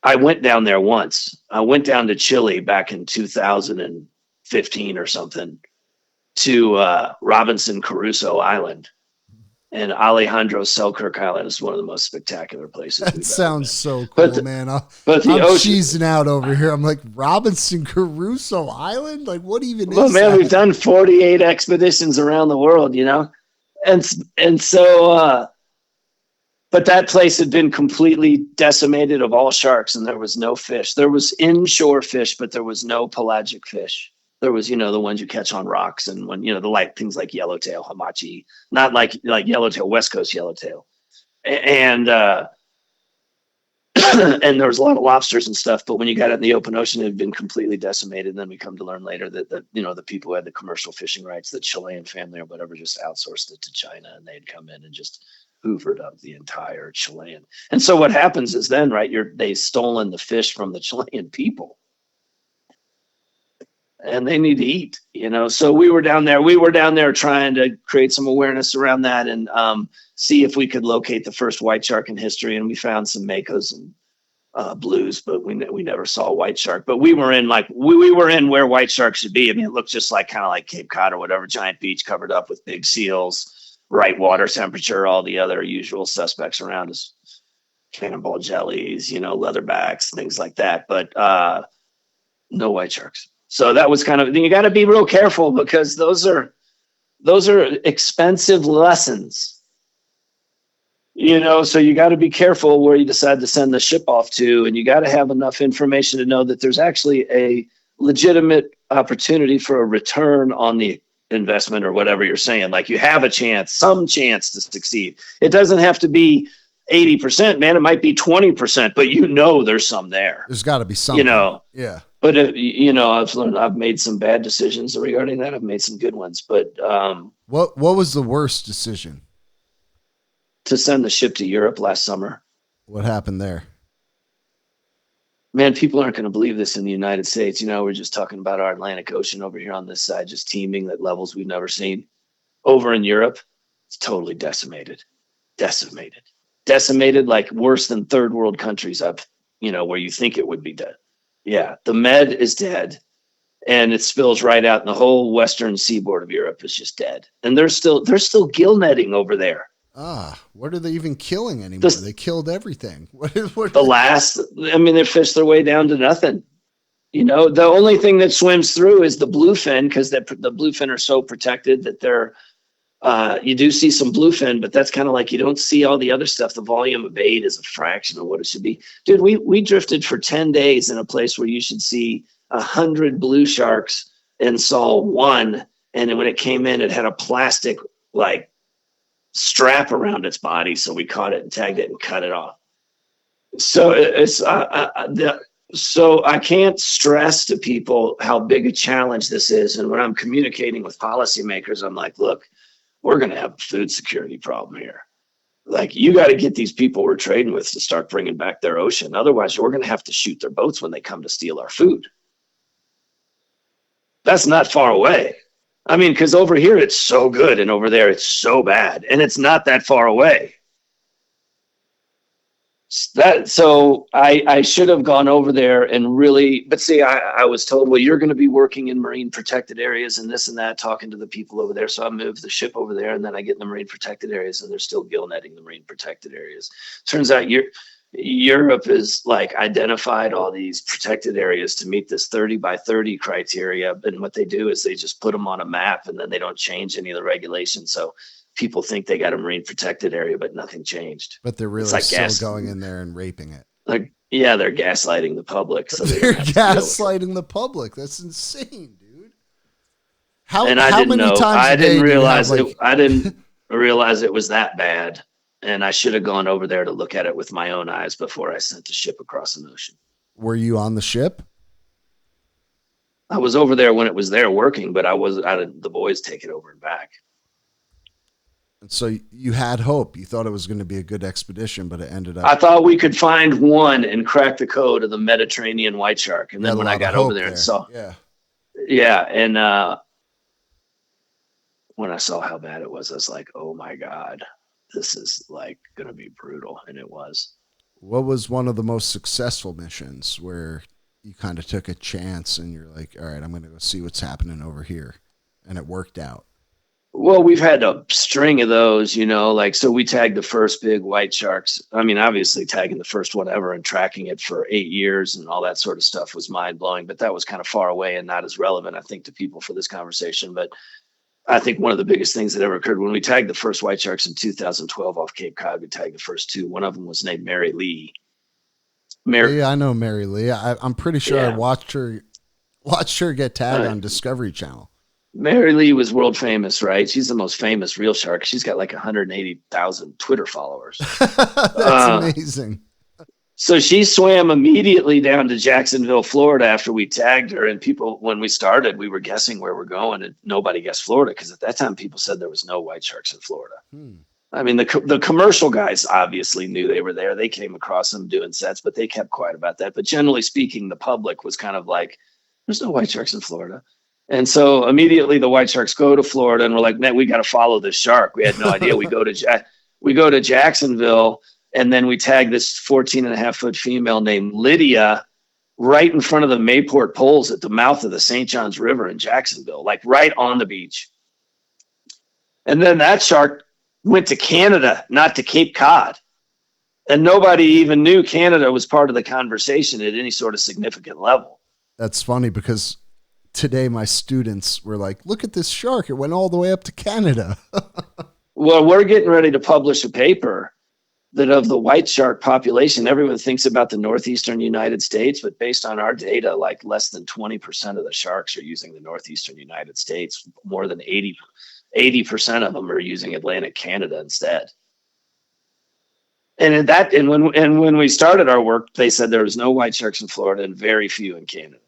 I went down there once. I went down to Chile back in 2015 or something to Robinson Crusoe Island. And Alejandro Selkirk Island is one of the most spectacular places. That we've sounds ever been. so cool, But man. but the I'm ocean. cheesing out over here. I'm like, Robinson Crusoe Island? Like, what even Well, is man, that? we've done 48 expeditions around the world, and so. But that place had been completely decimated of all sharks, and there was no fish. There was inshore fish, but there was no pelagic fish. There was, the ones you catch on rocks, and when the light things like yellowtail, hamachi, not like yellowtail, West Coast yellowtail, and and there was a lot of lobsters and stuff. But when you got it in the open ocean, it had been completely decimated. And then we come to learn later that the people who had the commercial fishing rights, the Chilean family or whatever, just outsourced it to China, and they'd come in and just hoovered up the entire Chilean. And so what happens is then, right, they've stolen the fish from the Chilean people. And they need to eat, So we were down there trying to create some awareness around that and see if we could locate the first white shark in history. And we found some makos and blues, but we never saw a white shark. But we were in we were in where white sharks should be. I mean, it looked just kind of like Cape Cod or whatever, giant beach covered up with big seals, right water temperature, all the other usual suspects around us, cannonball jellies, leatherbacks, things like that. But no white sharks. So that was you got to be real careful because those are expensive lessons, so you got to be careful where you decide to send the ship off to, and you got to have enough information to know that there's actually a legitimate opportunity for a return on the investment or whatever you're saying. Like you have some chance to succeed. It doesn't have to be 80%, man. It might be 20%, but there's some there. There's got to be something. Yeah. But I've learned I've made some bad decisions regarding that. I've made some good ones, but what was the worst decision? To send the ship to Europe last summer. What happened there? Man, people aren't going to believe this in the United States. We're just talking about our Atlantic Ocean over here on this side, just teeming at levels we've never seen. Over in Europe, it's totally decimated, like worse than third world countries up, where you think it would be dead. Yeah, the Med is dead, and it spills right out, and the whole western seaboard of Europe is just dead. And they're still gill netting over there. What are they even killing anymore? They killed everything. They fish their way down to nothing. The only thing that swims through is the bluefin, because the bluefin are so protected that they're you do see some bluefin, but that's kind of like you don't see all the other stuff. The volume of bait is a fraction of what it should be. Dude, we drifted for 10 days in a place where you should see 100 blue sharks and saw one. And when it came in, it had a plastic strap around its body. So we caught it and tagged it and cut it off. So so I can't stress to people how big a challenge this is. And when I'm communicating with policymakers, I'm like, look, we're going to have a food security problem here. Like, you got to get these people we're trading with to start bringing back their ocean. Otherwise, we're going to have to shoot their boats when they come to steal our food. That's not far away. I mean, because over here it's so good and over there it's so bad, and it's not that far away. So I should have gone over there and really, but see, I was told, well, you're going to be working in marine protected areas and this and that, talking to the people over there. So I moved the ship over there, and then I get in the marine protected areas, and they're still gill netting the marine protected areas. Turns out Europe is identified all these protected areas to meet this 30 by 30 criteria. And what they do is they just put them on a map, and then they don't change any of the regulations. So people think they got a marine protected area, but nothing changed. But they're really still going in there and raping it. They're gaslighting the public. So they're gaslighting the public. That's insane, dude. I didn't realize it was that bad. And I should have gone over there to look at it with my own eyes before I sent the ship across an ocean. Were you on the ship? I was over there when it was there working, but the boys take it over and back. And so you had hope. You thought it was going to be a good expedition, but it ended up. I thought we could find one and crack the code of the Mediterranean white shark. And then when I got over there and saw, and when I saw how bad it was, I was like, oh my God, this is going to be brutal. And it was. What was one of the most successful missions where you kind of took a chance and you're like, all right, I'm going to go see what's happening over here, and it worked out? Well, we've had a string of those, like, so we tagged the first big white sharks. I mean, obviously tagging the first one ever and tracking it for 8 years and all that sort of stuff was mind blowing, but that was kind of far away and not as relevant, I think, to people for this conversation. But I think one of the biggest things that ever occurred when we tagged the first white sharks in 2012 off Cape Cod, we tagged the first two. One of them was named Mary Lee. Yeah, I know Mary Lee. I'm pretty sure Yeah. I watched her get tagged on Discovery Channel. Mary Lee was world famous, right? She's the most famous real shark. She's got like 180,000 Twitter followers. That's amazing. So she swam immediately down to Jacksonville, Florida after we tagged her. And people, when we started, we were guessing where we're going and nobody guessed Florida because at that time people said there was no white sharks in Florida. I mean, the commercial guys obviously knew they were there. They came across them doing sets, but they kept quiet about that. But generally speaking, the public was kind of like, there's no white sharks in Florida. And so immediately the white sharks go to Florida and we're like, man, we got to follow this shark. We had no idea. We go to Jacksonville. And then we tag this 14.5-foot female named Lydia right in front of the Mayport Poles at the mouth of the St. Johns River in Jacksonville, like right on the beach. And then that shark went to Canada, not to Cape Cod. And nobody even knew Canada was part of the conversation at any sort of significant level. That's funny because today my students were like, look at this shark. It went all the way up to Canada. Well, we're getting ready to publish a paper that of the white shark population, everyone thinks about the northeastern United States, but based on our data, like less than 20% of the sharks are using the northeastern United States. More than 80% of them are using Atlantic Canada instead. And when we started our work, they said there was no white sharks in Florida and very few in Canada.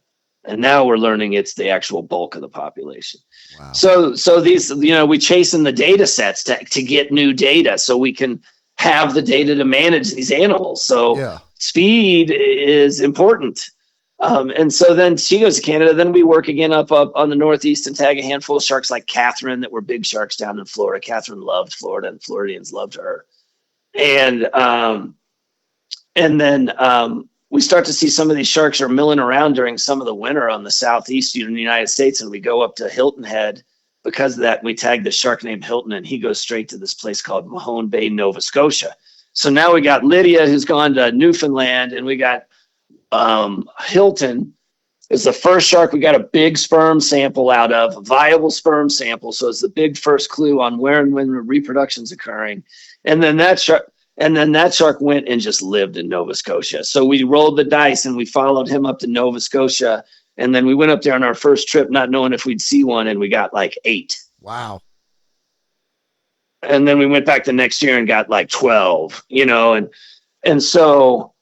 And now we're learning it's the actual bulk of the population. Wow. So these, we chasing the data sets to get new data so we can have the data to manage these animals. So speed is important. And so then she goes to Canada. Then we work again up on the Northeast and tag a handful of sharks like Catherine that were big sharks down in Florida. Catherine loved Florida and Floridians loved her. And then we start to see some of these sharks are milling around during some of the winter on the Southeast United States. And we go up to Hilton Head. Because of that, we tagged the shark named Hilton, and he goes straight to this place called Mahone Bay, Nova Scotia. So now we got Lydia, who's gone to Newfoundland, and we got Hilton is the first shark we got a big sperm sample out of, a viable sperm sample. So it's the big first clue on where and when reproduction's occurring. And then that shark went and just lived in Nova Scotia. So we rolled the dice and we followed him up to Nova Scotia. And then we went up there on our first trip, not knowing if we'd see one, and we got like 8. Wow. And then we went back the next year and got like 12, and so,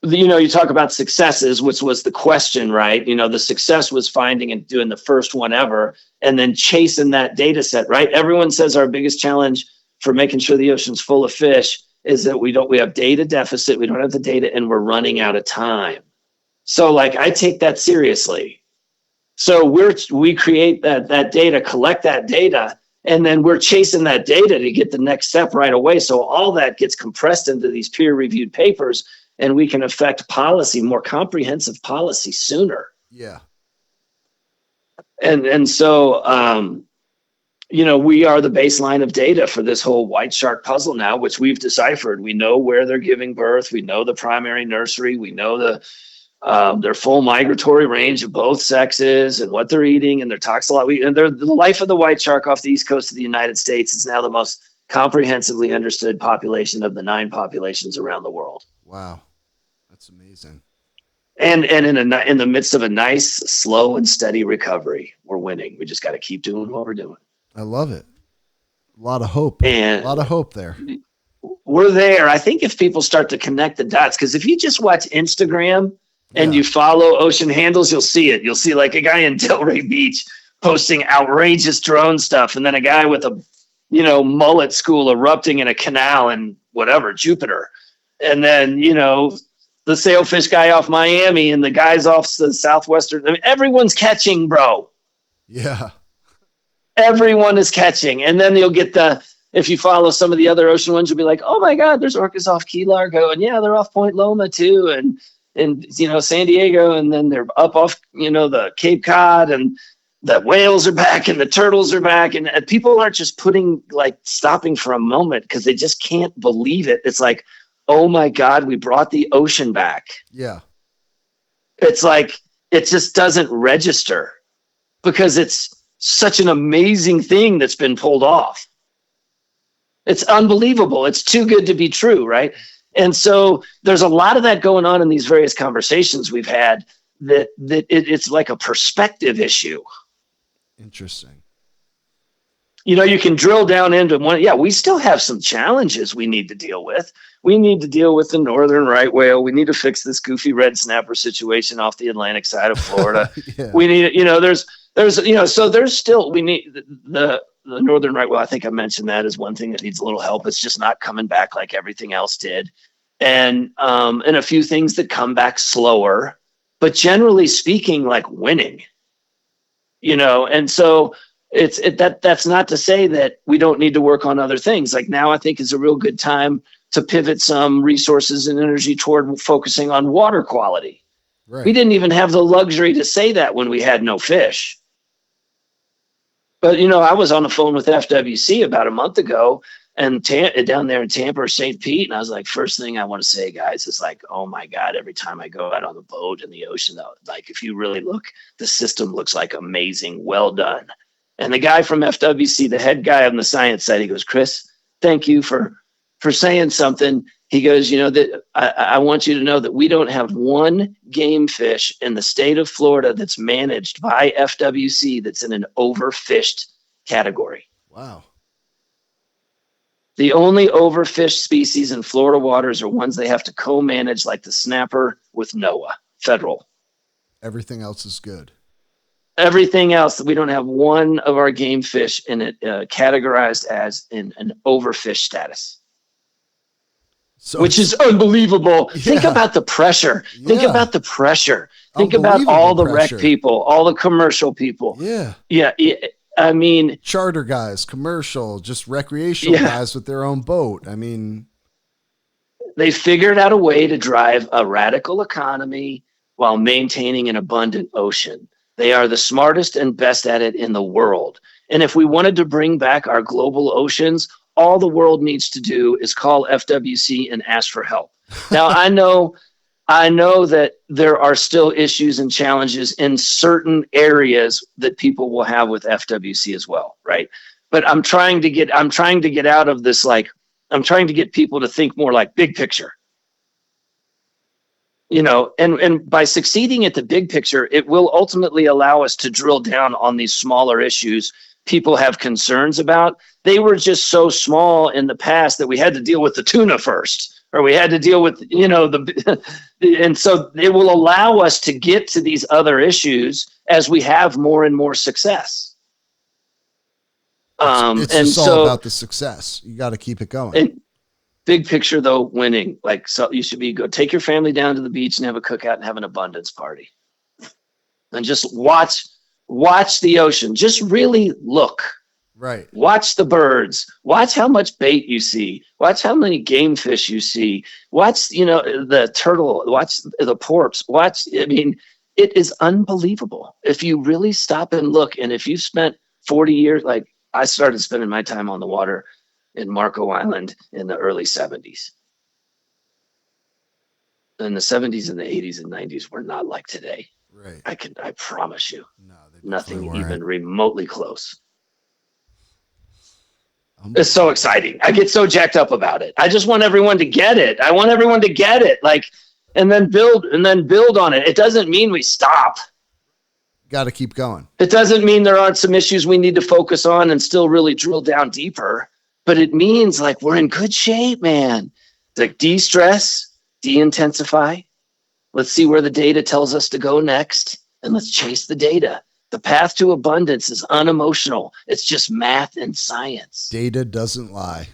you talk about successes, which was the question, right? The success was finding and doing the first one ever and then chasing that data set, right? Everyone says our biggest challenge for making sure the ocean's full of fish is that we have data deficit. We don't have the data and we're running out of time. So like, I take that seriously. So we create that data, collect that data, and then we're chasing that data to get the next step right away. So all that gets compressed into these peer-reviewed papers, and we can affect policy, more comprehensive policy sooner. Yeah. And so, we are the baseline of data for this whole white shark puzzle now, which we've deciphered. We know where they're giving birth. We know the primary nursery. We know their full migratory range of both sexes and what they're eating and their toxicology. And the life of the white shark off the east coast of the United States is now the most comprehensively understood population of the 9 populations around the world. Wow. That's amazing. And in the midst of a nice, slow and steady recovery, we're winning. We just got to keep doing what we're doing. I love it. A lot of hope. And a lot of hope there. We're there. I think if people start to connect the dots, because if you just watch Instagram and you follow ocean handles, you'll see it. You'll see like a guy in Delray Beach posting outrageous drone stuff, and then a guy with a mullet school erupting in a canal in Jupiter. And then, the sailfish guy off Miami and the guys off the southwestern. I mean, everyone's catching, bro. Yeah. Everyone is catching. And then you'll get if you follow some of the other ocean ones, you'll be like, oh my God, there's orcas off Key Largo. And yeah, they're off Point Loma too. And San Diego. And then they're up off, the Cape Cod. And the whales are back and the turtles are back, and people aren't just stopping for a moment because they just can't believe it. It's like, oh my God, we brought the ocean back. Yeah. It's like, it just doesn't register because it's such an amazing thing that's been pulled off. It's unbelievable. It's too good to be true, right? And so there's a lot of that going on in these various conversations we've had it's like a perspective issue. Interesting. You can drill down into one. Yeah, we still have some challenges we need to deal with. We need to deal with the northern right whale. We need to fix this goofy red snapper situation off the Atlantic side of Florida. Yeah. We need, so there's still, we need the northern right whale. I think I mentioned that as one thing that needs a little help. It's just not coming back like everything else did. And a few things that come back slower, but generally speaking, like winning, and so that's not to say that we don't need to work on other things. Like now I think is a real good time to pivot some resources and energy toward focusing on water quality. Right. We didn't even have the luxury to say that when we had no fish. But, I was on the phone with FWC about a month ago and down there in Tampa or St. Pete. And I was like, first thing I want to say, guys, is like, oh my God, every time I go out on the boat in the ocean, like if you really look, the system looks like amazing. Well done. And the guy from FWC, the head guy on the science side, he goes, Chris, thank you for saying something. He goes, that I want you to know that we don't have one game fish in the state of Florida that's managed by FWC that's in an overfished category. Wow. The only overfished species in Florida waters are ones they have to co-manage, like the snapper with NOAA, federal. Everything else is good. Everything else, we don't have one of our game fish in it categorized as in an overfish status. So, which is unbelievable. Yeah. Think about the pressure. Yeah. Think about the pressure. Think about all the rec people, all the commercial people. Yeah. Yeah. I mean, charter guys, commercial, just recreational guys with their own boat. I mean, they figured out a way to drive a radical economy while maintaining an abundant ocean. They are the smartest and best at it in the world. And if we wanted to bring back our global oceans, all the world needs to do is call FWC and ask for help. Now, I know that there are still issues and challenges in certain areas that people will have with FWC as well, right? But I'm trying to get out of this, I'm trying to get people to think more like big picture. And by succeeding at the big picture, it will ultimately allow us to drill down on these smaller issues people have concerns about. They were just so small in the past that we had to deal with the tuna first, or we had to deal with, and so it will allow us to get to these other issues as we have more and more success. It's just all about the success. You got to keep it going. And big picture though, winning, so you should go take your family down to the beach and have a cookout and have an abundance party and just watch the ocean. Just really look. Right. Watch the birds. Watch how much bait you see. Watch how many game fish you see. Watch, the turtle. Watch the porpoise. It is unbelievable. If you really stop and look, and if you spent 40 years, like I started spending my time on the water in Marco Island in the early 70s. In the 70s and the 80s and 90s were not like today. Right. I promise you. No, nothing even remotely close. It's so exciting. I get so jacked up about it. I just want everyone to get it. And then build on it. It doesn't mean we stop. Got to keep going. It doesn't mean there aren't some issues we need to focus on and still really drill down deeper, but it means we're in good shape, man. De-stress, de-intensify. Let's see where the data tells us to go next, and let's chase the data. The path to abundance is unemotional. It's just math and science. Data doesn't lie.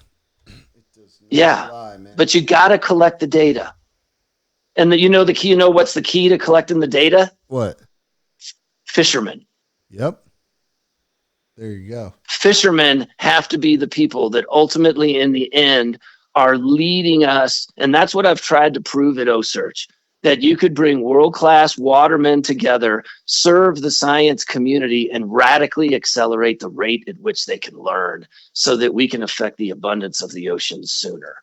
It does not lie, man. But you got to collect the data. And the key, what's the key to collecting the data? What? Fishermen. Yep. There you go. Fishermen have to be the people that ultimately in the end are leading us. And that's what I've tried to prove at OCEARCH. that you could bring world-class watermen together, serve the science community, and radically accelerate the rate at which they can learn so that we can affect the abundance of the oceans sooner.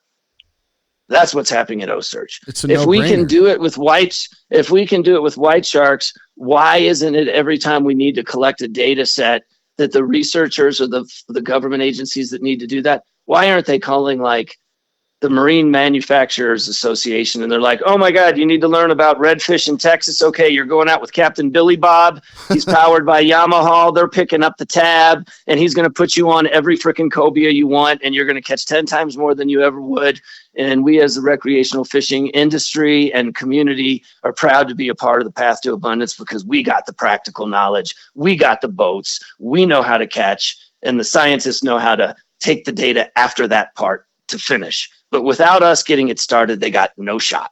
That's what's happening at OCEARCH. If we can do it with white sharks, why isn't it every time we need to collect a data set that the researchers or the government agencies that need to do that, why aren't they calling like the Marine Manufacturers Association, and they're like, oh my God, you need to learn about redfish in Texas. Okay, you're going out with Captain Billy Bob. He's powered by Yamaha. They're picking up the tab, and he's going to put you on every freaking cobia you want, and you're going to catch 10 times more than you ever would. And we as the recreational fishing industry and community are proud to be a part of the path to abundance because we got the practical knowledge. We got the boats. We know how to catch, and the scientists know how to take the data after that part to finish. But without us getting it started, they got no shot.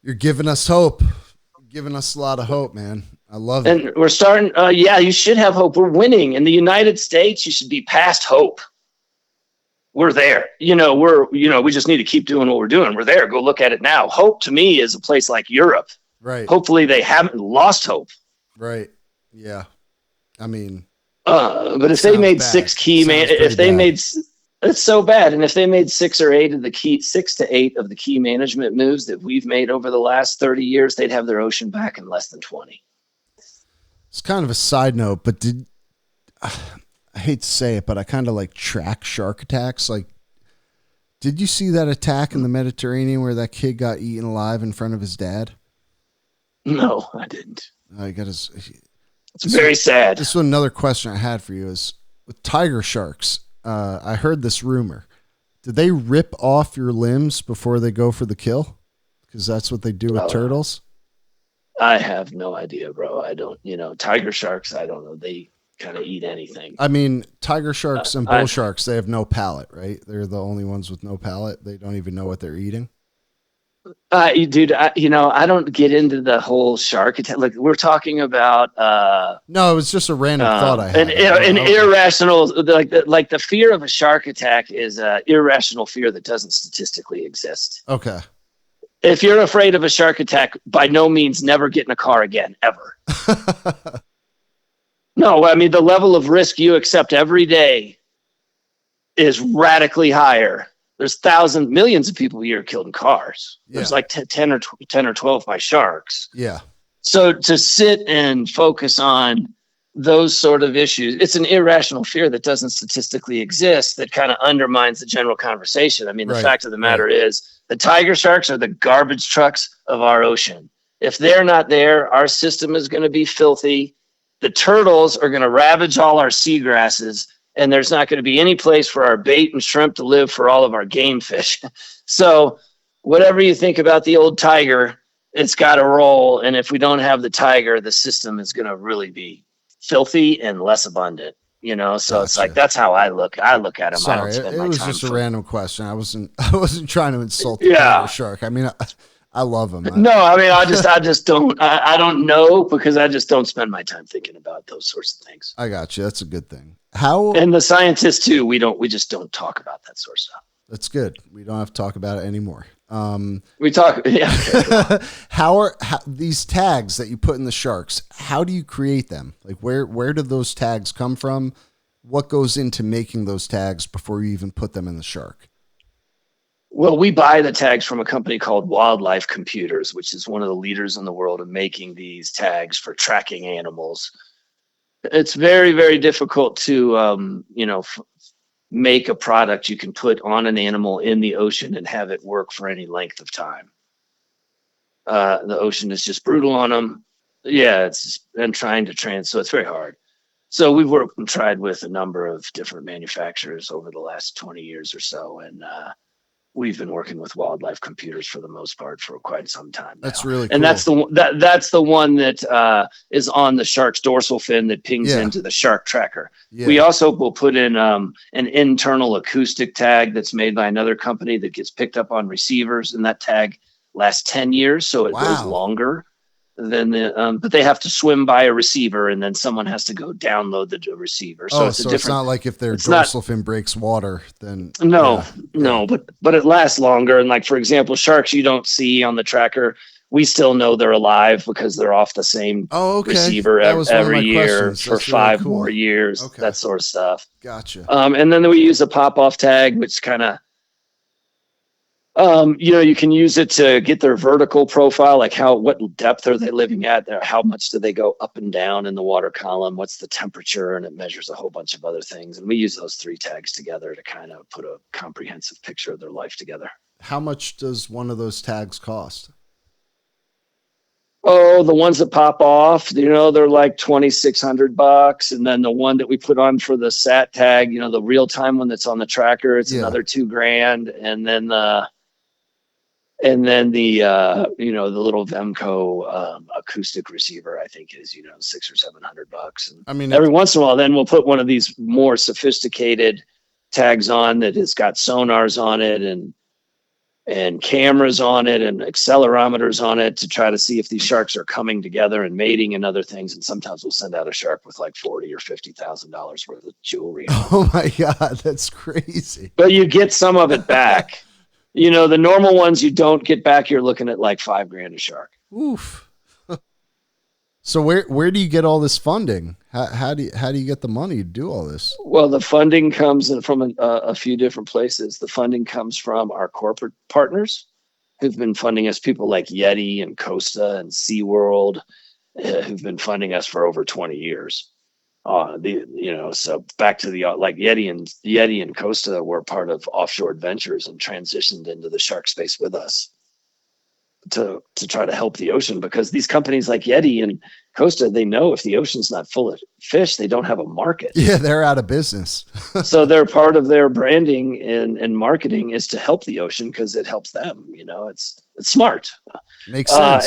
You're giving us hope. You're giving us a lot of hope, man. I love it. And we're starting. Yeah, you should have hope. We're winning. In the United States, you should be past hope. We're there. We just need to keep doing what we're doing. We're there. Go look at it now. Hope to me is a place like Europe. Right. Hopefully they haven't lost hope. Right. Yeah. I mean, but if they made bad. It's so bad. And if they made 6 to 8 of the key management moves that we've made over the last 30 years, they'd have their ocean back in less than 20. It's kind of a side note, but I hate to say it, but I kind of like track shark attacks. Like, did you see that attack in the Mediterranean where that kid got eaten alive in front of his dad? No, I didn't. It's very sad. This is another question I had for you is with tiger sharks. I heard this rumor. Did they rip off your limbs before they go for the kill? Because that's what they do with turtles. I have no idea, bro. I don't, tiger sharks, I don't know. They kind of eat anything. I mean, tiger sharks and bull sharks, they have no palate, right? They're the only ones with no palate. They don't even know what they're eating. Dude, I don't get into the whole shark attack. Like we're talking about. No, it was just a random thought I had. An irrational, like the fear of a shark attack is an irrational fear that doesn't statistically exist. Okay. If you're afraid of a shark attack, by no means never get in a car again, ever. No, I mean the level of risk you accept every day is radically higher. There's millions of people a year killed in cars. Yeah. There's like 10 or 12 by sharks. Yeah. So to sit and focus on those sort of issues, it's an irrational fear that doesn't statistically exist that kind of undermines the general conversation. I mean, the fact of the matter is the tiger sharks are the garbage trucks of our ocean. If they're not there, our system is going to be filthy. The turtles are going to ravage all our seagrasses. And there's not going to be any place for our bait and shrimp to live for all of our game fish. So whatever you think about the old tiger, it's got to roll. And if we don't have the tiger, the system is going to really be filthy and less abundant, So gotcha. It's like, that's how I look at them. Sorry, I don't spend my time. It was just a random question. I wasn't trying to insult the tiger shark. I mean, I love them. No, I mean, I just don't, I don't know because I just don't spend my time thinking about those sorts of things. I got you. That's a good thing. And the scientists too, we just don't talk about that sort of stuff. That's good. We don't have to talk about it anymore. We talk. Yeah. Okay. How these tags that you put in the sharks? How do you create them? Like where do those tags come from? What goes into making those tags before you even put them in the shark? Well, we buy the tags from a company called Wildlife Computers, which is one of the leaders in the world in making these tags for tracking animals. It's very, very difficult to, make a product you can put on an animal in the ocean and have it work for any length of time. The ocean is just brutal on them. Yeah, and trying to so it's very hard. So we've worked and tried with a number of different manufacturers over the last 20 years or so, and we've been working with Wildlife Computers for the most part for quite some time now. That's really cool. And that's the one that is on the shark's dorsal fin that pings into the shark tracker. Yeah. We also will put in an internal acoustic tag that's made by another company that gets picked up on receivers, and that tag lasts 10 years, so it goes longer. but they have to swim by a receiver, and then someone has to go download the receiver. So it's not like if their dorsal fin breaks water, then no, but it lasts longer. And like, for example, sharks you don't see on the tracker, we still know they're alive because they're off the same receiver every year for 5 more years, that sort of stuff. Gotcha. And then we use a pop-off tag, which kind of, you can use it to get their vertical profile, like what depth are they living at there? How much do they go up and down in the water column? What's the temperature? And it measures a whole bunch of other things. And we use those 3 tags together to kind of put a comprehensive picture of their life together. How much does one of those tags cost? Oh, the ones that pop off, they're like $2,600. And then the one that we put on for the sat tag, the real time one that's on the tracker, it's another $2,000. And then the the little Vemco acoustic receiver, I think is, $600 or $700. And I mean, every once in a while, then we'll put one of these more sophisticated tags on that has got sonars on it and cameras on it and accelerometers on it to try to see if these sharks are coming together and mating and other things. And sometimes we'll send out a shark with like $40,000 or $50,000 worth of jewelry. Oh my God, that's crazy. But you get some of it back. The normal ones you don't get back, you're looking at like $5,000 a shark. Oof. So where do you get all this funding? How do you get the money to do all this? Well, the funding comes from a few different places. The funding comes from our corporate partners who've been funding us, people like Yeti and Costa and SeaWorld, who've been funding us for over 20 years. So back to the like Yeti and Costa were part of Offshore Adventures and transitioned into the shark space with us to try to help the ocean, because these companies like Yeti and Costa, they know if the ocean's not full of fish, they don't have a market. Yeah, they're out of business. So they're part of their branding and marketing is to help the ocean because it helps them. It's smart. Makes sense.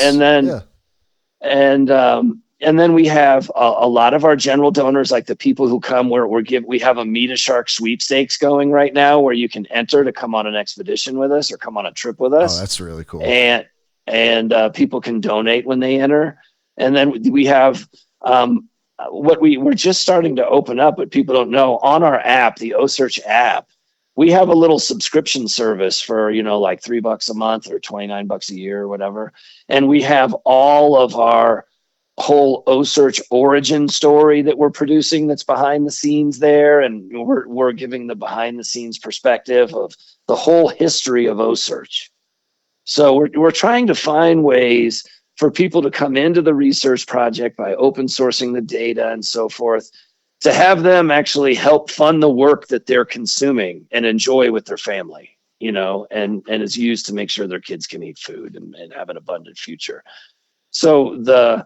And then we have a lot of our general donors, like the people who come we have a Meet a Shark sweepstakes going right now where you can enter to come on an expedition with us or come on a trip with us. Oh, that's really cool. And people can donate when they enter. And then we have we're just starting to open up, but people don't know, on our app, the OCEARCH app, we have a little subscription service for, like $3 a month or $29 a year or whatever. And we have all of our whole OCEARCH origin story that we're producing that's behind the scenes there. And we're giving the behind the scenes perspective of the whole history of OCEARCH. So we're trying to find ways for people to come into the research project by open sourcing the data and so forth, to have them actually help fund the work that they're consuming and enjoy with their family, and is used to make sure their kids can eat food and have an abundant future. So a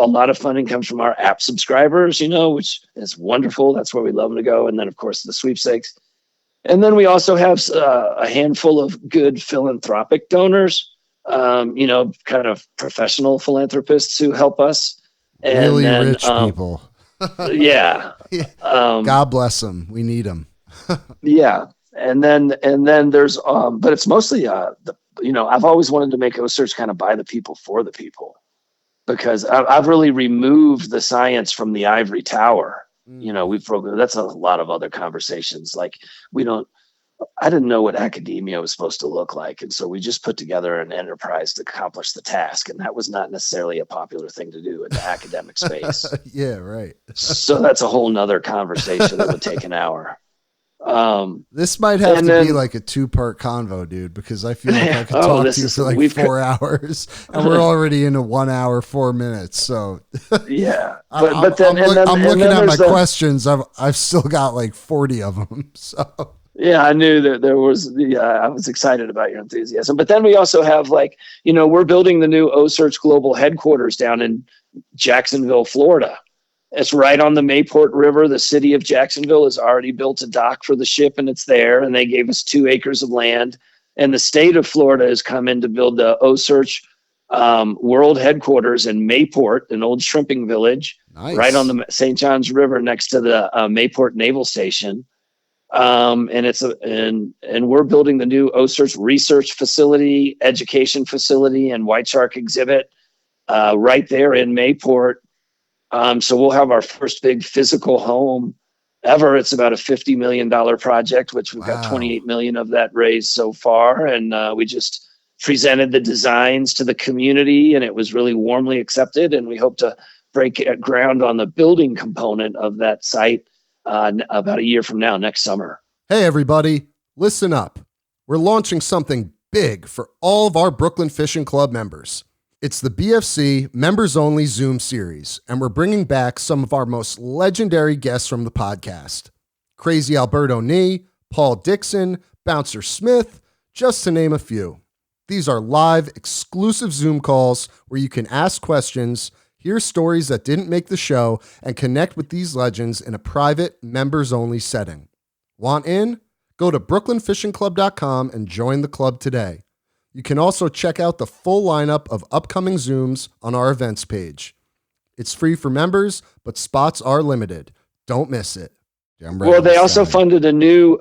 lot of funding comes from our app subscribers, which is wonderful. That's where we love them to go. And then, of course, the sweepstakes. And then we also have a handful of good philanthropic donors, kind of professional philanthropists who help us. And really then, rich people. Yeah. God bless them. We need them. Yeah. And then there's, but it's mostly, I've always wanted to make OCEARCH kind of by the people for the people, because I've really removed the science from the ivory tower. That's a lot of other conversations. Like I didn't know what academia was supposed to look like. And so we just put together an enterprise to accomplish the task. And that was not necessarily a popular thing to do in the academic space. Yeah, right. So that's a whole nother conversation that would take an hour. This might have to be like a 2-part convo, dude, because I feel like I could talk to you for like 4 hours and we're already into 1 hour, 4 minutes. So yeah, I'm looking at my questions. I've still got like 40 of them. So yeah, I knew that there was I was excited about your enthusiasm, but then we also have we're building the new OCEARCH global headquarters down in Jacksonville, Florida. It's right on the Mayport River. The city of Jacksonville has already built a dock for the ship, and it's there. And they gave us 2 acres of land. And the state of Florida has come in to build the OCEARCH world headquarters in Mayport, an old shrimping village, right on the St. Johns River next to the Mayport Naval Station. And we're building the new OCEARCH research facility, education facility, and white shark exhibit. right there in Mayport. So we'll have our first big physical home ever. It's about a $50 million project, which we've got 28 million of that raised so far. And we just presented the designs to the community, and it was really warmly accepted. And we hope to break ground on the building component of that site about a year from now, next summer. Hey, everybody, listen up. We're launching something big for all of our Brooklyn Fishing Club members. It's the BFC Members Only Zoom series, and we're bringing back some of our most legendary guests from the podcast. Crazy Alberto Nee, Paul Dixon, Bouncer Smith, just to name a few. These are live, exclusive Zoom calls where you can ask questions, hear stories that didn't make the show, and connect with these legends in a private, members-only setting. Want in? Go to brooklynfishingclub.com and join the club today. You can also check out the full lineup of upcoming Zooms on our events page. It's free for members, but spots are limited. Don't miss it. Well, they also funded a new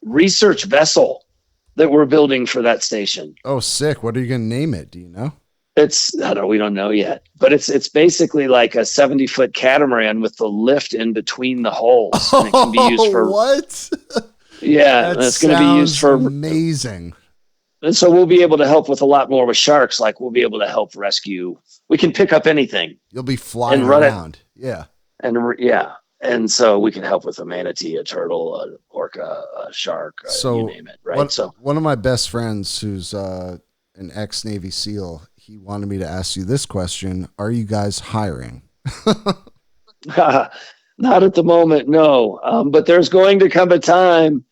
research vessel that we're building for that station. Oh, sick. What are you going to name it? Do you know? We don't know yet, but it's basically like a 70-foot catamaran with the lift in between the hulls. And it can be used for what? Yeah, it's going to be used for amazing. And so we'll be able to help with a lot more with sharks. Like we'll be able to help rescue. We can pick up anything. You'll be flying and run around. Yeah. And so we can help with a manatee, a turtle, a orca, a shark, you name it. Right. One of my best friends who's an ex-Navy SEAL, he wanted me to ask you this question. Are you guys hiring? Not at the moment. No. But there's going to come a time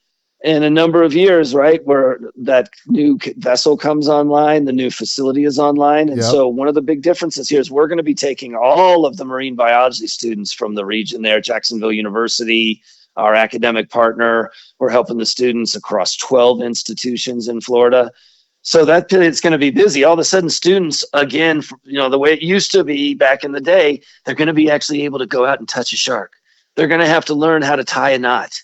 in a number of years, right, where that new vessel comes online, the new facility is online. And so one of the big differences here is we're going to be taking all of the marine biology students from the region there, Jacksonville University, our academic partner. We're helping the students across 12 institutions in Florida. So that it's going to be busy. All of a sudden, students, again, the way it used to be back in the day, they're going to be actually able to go out and touch a shark. They're going to have to learn how to tie a knot.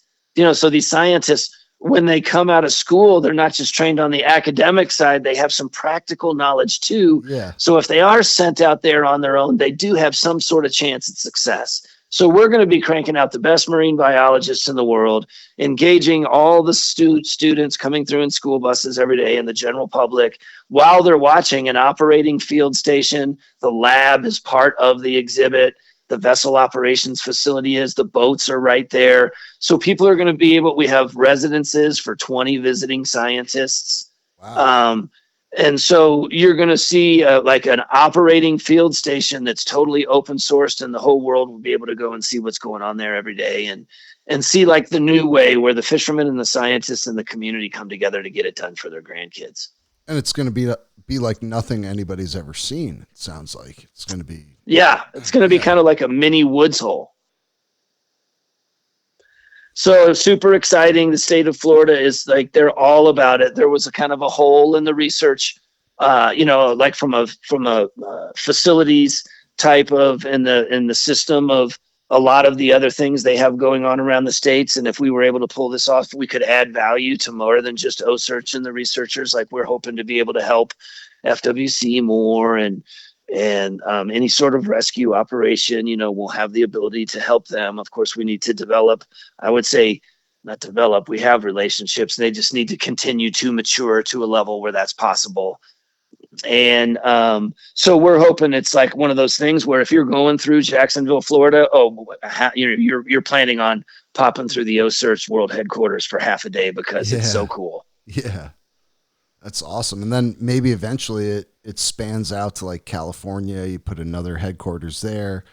So these scientists, when they come out of school, they're not just trained on the academic side, they have some practical knowledge too. Yeah. So if they are sent out there on their own, they do have some sort of chance at success. So we're going to be cranking out the best marine biologists in the world, engaging all the students coming through in school buses every day and the general public while they're watching an operating field station. The lab is part of the exhibit. The vessel operations facility is, the boats are right there. So people are going to be we have residences for 20 visiting scientists. Wow. And so you're going to see like an operating field station that's totally open sourced, and the whole world will be able to go and see what's going on there every day and see like the new way where the fishermen and the scientists and the community come together to get it done for their grandkids. And it's going to be like nothing anybody's ever seen. It sounds like it's going to be. Yeah, it's going to be kind of like a mini woods hole. So super exciting. The state of Florida is like, they're all about it. There was a kind of a hole in the research, like from a facilities type of in the system of a lot of the other things they have going on around the states. And if we were able to pull this off, we could add value to more than just OCEARCH and the researchers. Like we're hoping to be able to help FWC more and any sort of rescue operation, we'll have the ability to help them. Of course, we need to develop, I would say not develop, we have relationships. They just need to continue to mature to a level where that's possible. And so we're hoping it's like one of those things where if you're going through Jacksonville, Florida, you're planning on popping through the OCEARCH World Headquarters for half a day because it's so cool. Yeah, that's awesome. And then maybe eventually it spans out to like California. You put another headquarters there,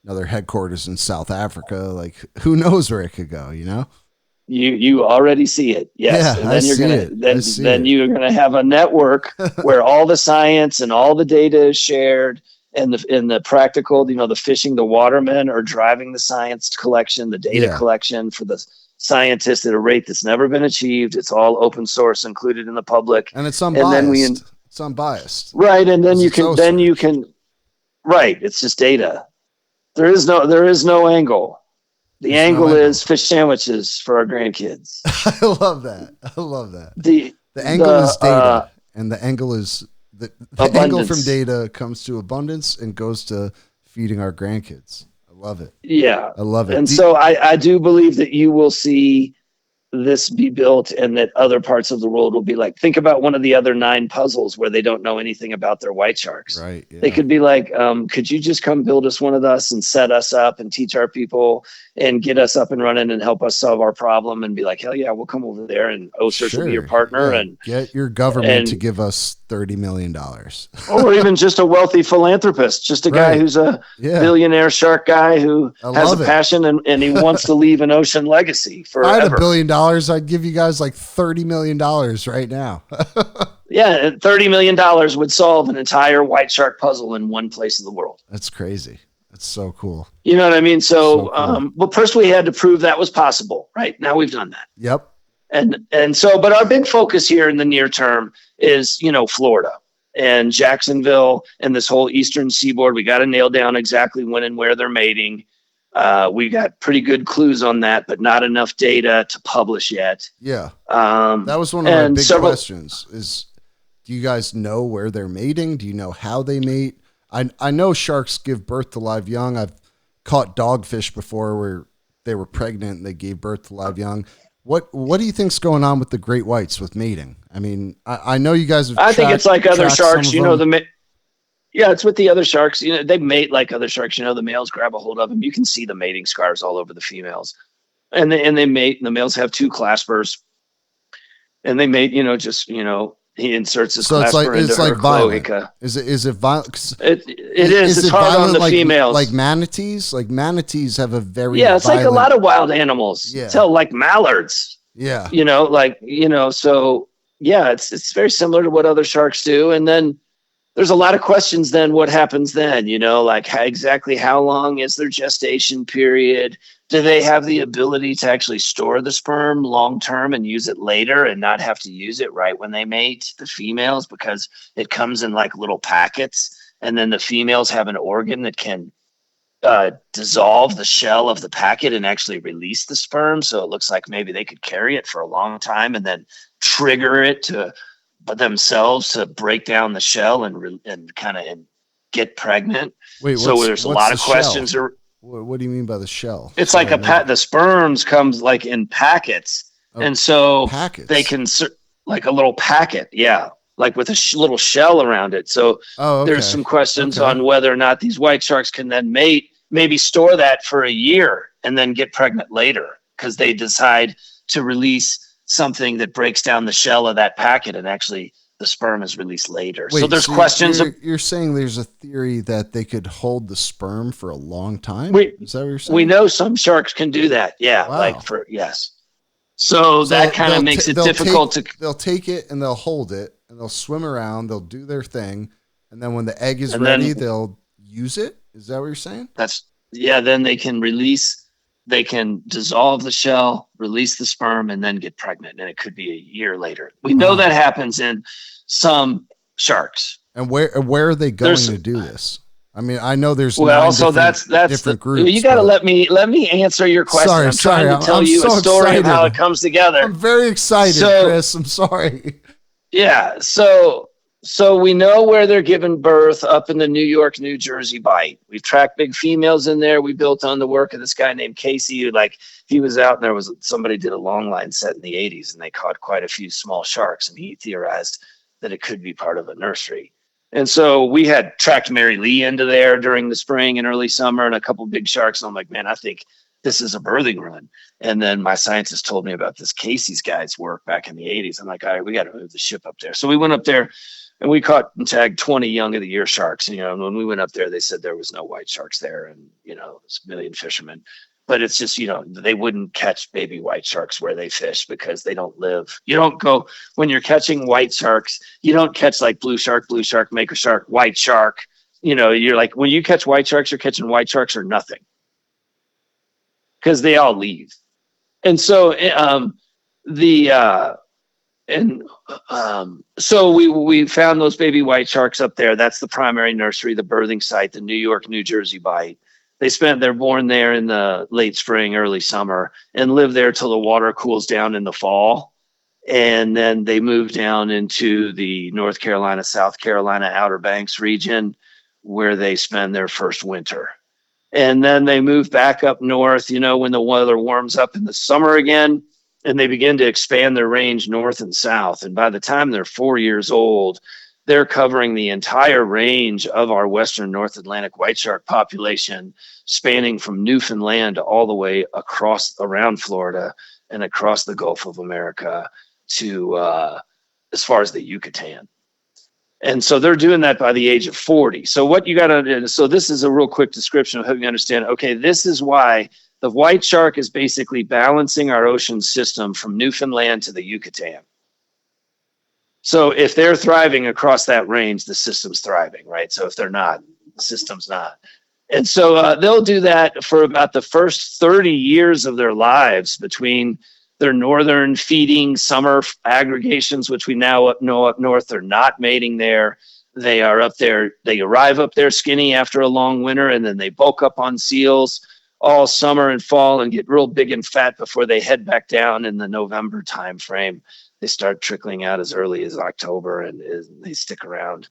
another headquarters in South Africa. Like who knows where it could go, You already see it. Yes. Yeah, and then you're gonna have a network where all the science and all the data is shared, and the practical, the fishing, the watermen are driving the science collection, the data collection for the scientists at a rate that's never been achieved. It's all open source, included in the public. And it's unbiased. And then it's unbiased. Right. And then you can right. It's just data. There is no angle. The angle is fish sandwiches for our grandkids. I love that. The angle is data, and the angle is the Abundance. angle from data comes to abundance and goes to feeding our grandkids. I love it. Yeah. I love it. And so I do believe that you will see this be built and that other parts of the world will be like, think about one of the other 9 puzzles where they don't know anything about their white sharks. Right. Yeah. They could be like, could you just come build us one of us and set us up and teach our people and get us up and running and help us solve our problem, and be like, hell yeah, we'll come over there and OCEARCH will be your partner. Yeah. And get your government to give us $30 million. or even just a wealthy philanthropist, just a guy who's a billionaire shark guy who has a passion and he wants to leave an ocean legacy forever. If I had $1 billion, I'd give you guys like $30 million right now. Yeah, $30 million would solve an entire white shark puzzle in one place of the world. That's crazy. That's so cool. You know what I mean? So, cool. Well, first we had to prove that was possible, right? Now we've done that. Yep. And so, but our big focus here in the near term is, Florida and Jacksonville and this whole eastern seaboard. We got to nail down exactly when and where they're mating. We got pretty good clues on that, but not enough data to publish yet. Yeah. That was one of my big questions is, do you guys know where they're mating? Do you know how they mate? I know sharks give birth to live young. I've caught dogfish before where they were pregnant and they gave birth to live young. What do you think's going on with the great whites with mating? I mean, I know you guys have. I think it's like other sharks. Yeah, it's with the other sharks. They mate like other sharks. The males grab a hold of them. You can see the mating scars all over the females, and they mate. And the males have 2 claspers, and they mate. He inserts his clasper into her cloaca. Is it violent? It is. It's hard on the females. Like manatees? Like manatees have a very it's like a lot of wild animals. Yeah. Tell like mallards. Yeah. So yeah, it's very similar to what other sharks do. And then there's a lot of questions then what happens then, like how long is their gestation period? Do they have the ability to actually store the sperm long-term and use it later and not have to use it right when they mate, the females, because it comes in like little packets. And then the females have an organ that can dissolve the shell of the packet and actually release the sperm. So it looks like maybe they could carry it for a long time and then trigger it to themselves to break down the shell and kind of get pregnant. Wait, so there's a lot of questions. What do you mean by the shell? It's like the sperms comes like in packets. And so packets. They can like a little packet. Yeah. Like with a little shell around it. So there's some questions on whether or not these white sharks can then mate, maybe store that for a year and then get pregnant later because they decide to release something that breaks down the shell of that packet and actually the sperm is released later. Wait, so there's questions. You're saying there's a theory that they could hold the sperm for a long time? Is that what you're saying? We know some sharks can do that. Yeah. Wow. Yes. So that kind of makes it difficult they'll take it and they'll hold it and they'll swim around. They'll do their thing. And then when the egg is ready, they'll use it. Is that what you're saying? Then they can dissolve the shell, release the sperm, and then get pregnant. And it could be a year later. We know that happens in some sharks. And where are they going to do this? I mean, I know there's different groups. You got to let me answer your question. I'm trying to tell you a story of how it comes together. I'm very excited, Chris. I'm sorry. Yeah. So we know where they're giving birth up in the New York, New Jersey bight. We've tracked big females in there. We built on the work of this guy named Casey, who he was out and somebody did a long line set in the 80s and they caught quite a few small sharks and he theorized that it could be part of a nursery. And so we had tracked Mary Lee into there during the spring and early summer and a couple big sharks. And I'm like, man, I think this is a birthing run. And then my scientist told me about this Casey's guy's work back in the 80s. I'm like, all right, we got to move the ship up there. So we went up there and we caught and tagged 20 young of the year sharks. And when we went up there, they said there was no white sharks there and, it's a million fishermen. But it's just, they wouldn't catch baby white sharks where they fish because they don't live. You don't go, when you're catching white sharks, you don't catch like blue shark, maker shark, white shark. You're like, when you catch white sharks, you're catching white sharks or nothing. Because they all leave. And so so we found those baby white sharks up there. That's the primary nursery, the birthing site, the New York, New Jersey bight. They're born there in the late spring, early summer, and live there till the water cools down in the fall. And then they move down into the North Carolina, South Carolina Outer Banks region where they spend their first winter. And then they move back up north, when the weather warms up in the summer again, and they begin to expand their range north and south. And by the time they're 4 years old, they're covering the entire range of our western North Atlantic white shark population, spanning from Newfoundland all the way around Florida and across the Gulf of America to as far as the Yucatan. And so they're doing that by the age of 40. So what you got to, so this is a real quick description of helping you understand, okay, this is why the white shark is basically balancing our ocean system from Newfoundland to the Yucatan. So if they're thriving across that range, the system's thriving, right? So if they're not, the system's not. And so they'll do that for about the first 30 years of their lives between their northern feeding summer aggregations, which we now know up north, they're not mating there. They are up there. They arrive up there skinny after a long winter, and then they bulk up on seals all summer and fall and get real big and fat before they head back down in the November time frame. They start trickling out as early as October, and they stick around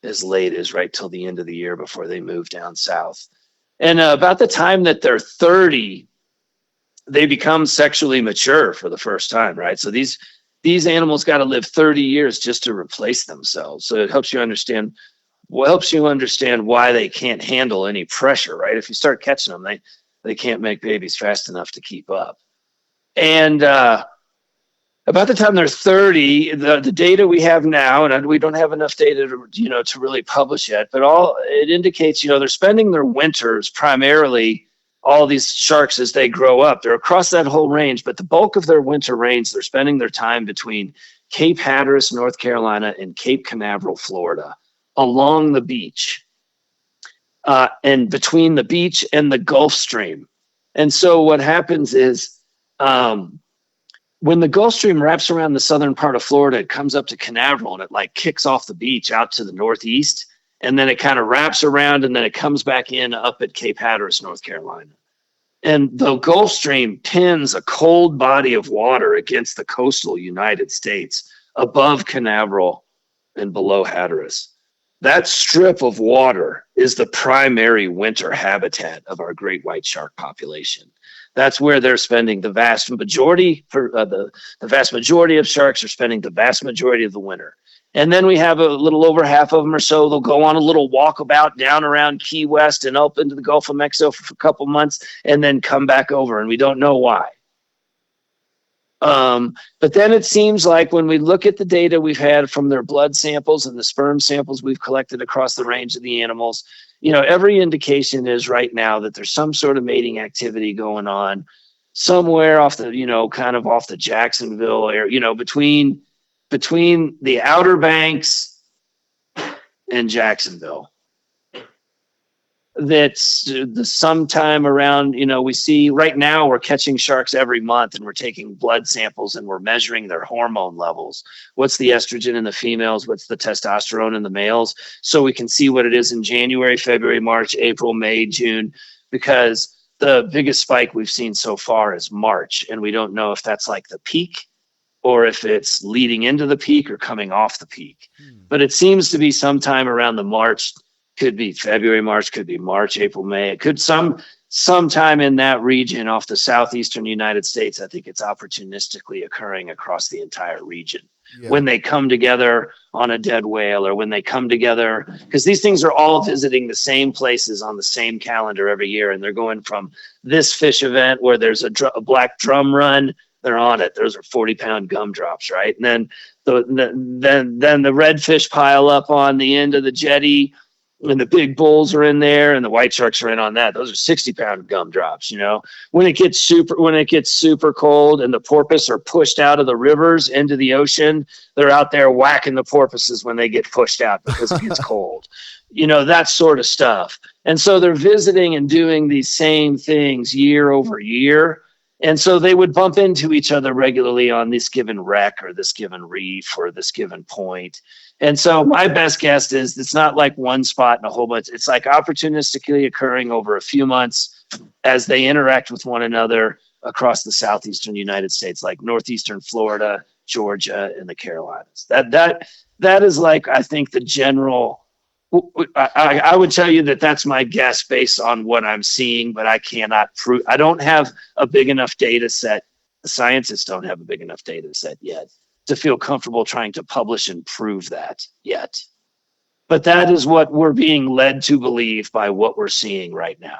as late as right till the end of the year before they move down south. And about the time that they're 30, they become sexually mature for the first time, right? So these animals got to live 30 years just to replace themselves. So it helps you understand why they can't handle any pressure, right? If you start catching them, they can't make babies fast enough to keep up. And about the time they're 30, the data we have now, and we don't have enough data to really publish yet, but all it indicates, they're spending their winters primarily, all these sharks as they grow up. They're across that whole range, but the bulk of their winter range, they're spending their time between Cape Hatteras, North Carolina, and Cape Canaveral, Florida, along the beach, and between the beach and the Gulf Stream. And so what happens is when the Gulf Stream wraps around the southern part of Florida, it comes up to Canaveral and it kicks off the beach out to the northeast. And then it kind of wraps around and then it comes back in up at Cape Hatteras, North Carolina. And the Gulf Stream pins a cold body of water against the coastal United States above Canaveral and below Hatteras. That strip of water is the primary winter habitat of our great white shark population. That's where they're spending the vast majority the vast majority of sharks are spending the vast majority of the winter. And then we have a little over half of them or so. They'll go on a little walkabout down around Key West and up into the Gulf of Mexico for a couple months and then come back over. And we don't know why. But then it seems like when we look at the data we've had from their blood samples and the sperm samples we've collected across the range of the animals, every indication is right now that there's some sort of mating activity going on somewhere off the, kind of off the Jacksonville area, between the Outer Banks and Jacksonville. That's sometime around, we see right now we're catching sharks every month and we're taking blood samples and we're measuring their hormone levels. What's the estrogen in the females? What's the testosterone in the males? So we can see what it is in January, February, March, April, May, June, because the biggest spike we've seen so far is March. And we don't know if that's like the peak or if it's leading into the peak or coming off the peak. But it seems to be sometime around the March. Could be February, March, could be March, April, May. It could sometime in that region off the southeastern United States. I think it's opportunistically occurring across the entire region. Yeah. When they come together on a dead whale or when they come together, because these things are all visiting the same places on the same calendar every year. And they're going from this fish event where there's a black drum run. They're on it. Those are 40-pound gumdrops, right? And then the redfish pile up on the end of the jetty. And the big bulls are in there and the white sharks are in on that. Those are 60-pound gumdrops, When it gets super cold and the porpoise are pushed out of the rivers into the ocean, they're out there whacking the porpoises when they get pushed out because it gets cold. That sort of stuff. And so they're visiting and doing these same things year over year. And so they would bump into each other regularly on this given wreck or this given reef or this given point. And so my best guess is it's not like one spot and a whole bunch. It's like opportunistically occurring over a few months as they interact with one another across the southeastern United States, like northeastern Florida Georgia, and the Carolinas. That is like, I think, the general. I would tell you that that's my guess based on what I'm seeing, but I cannot prove. I don't have a big enough data set. The scientists don't have a big enough data set yet to feel comfortable trying to publish and prove that yet. But that is what we're being led to believe by what we're seeing right now.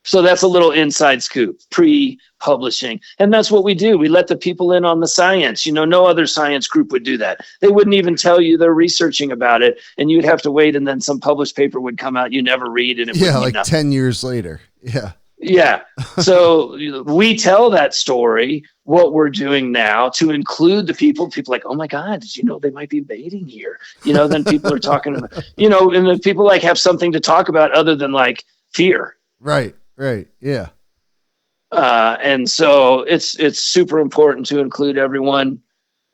So that's a little inside scoop, pre-publishing. And that's what we do. We let the people in on the science. No other science group would do that. They wouldn't even tell you they're researching about it. And you'd have to wait, and then some published paper would come out you never read. And it would like nothing. 10 years later. Yeah. Yeah. So we tell that story, what we're doing now, to include the people like, oh my God, did you know they might be baiting here? Then people are talking about, and then people like have something to talk about other than like fear. Right. Yeah. And so it's super important to include everyone.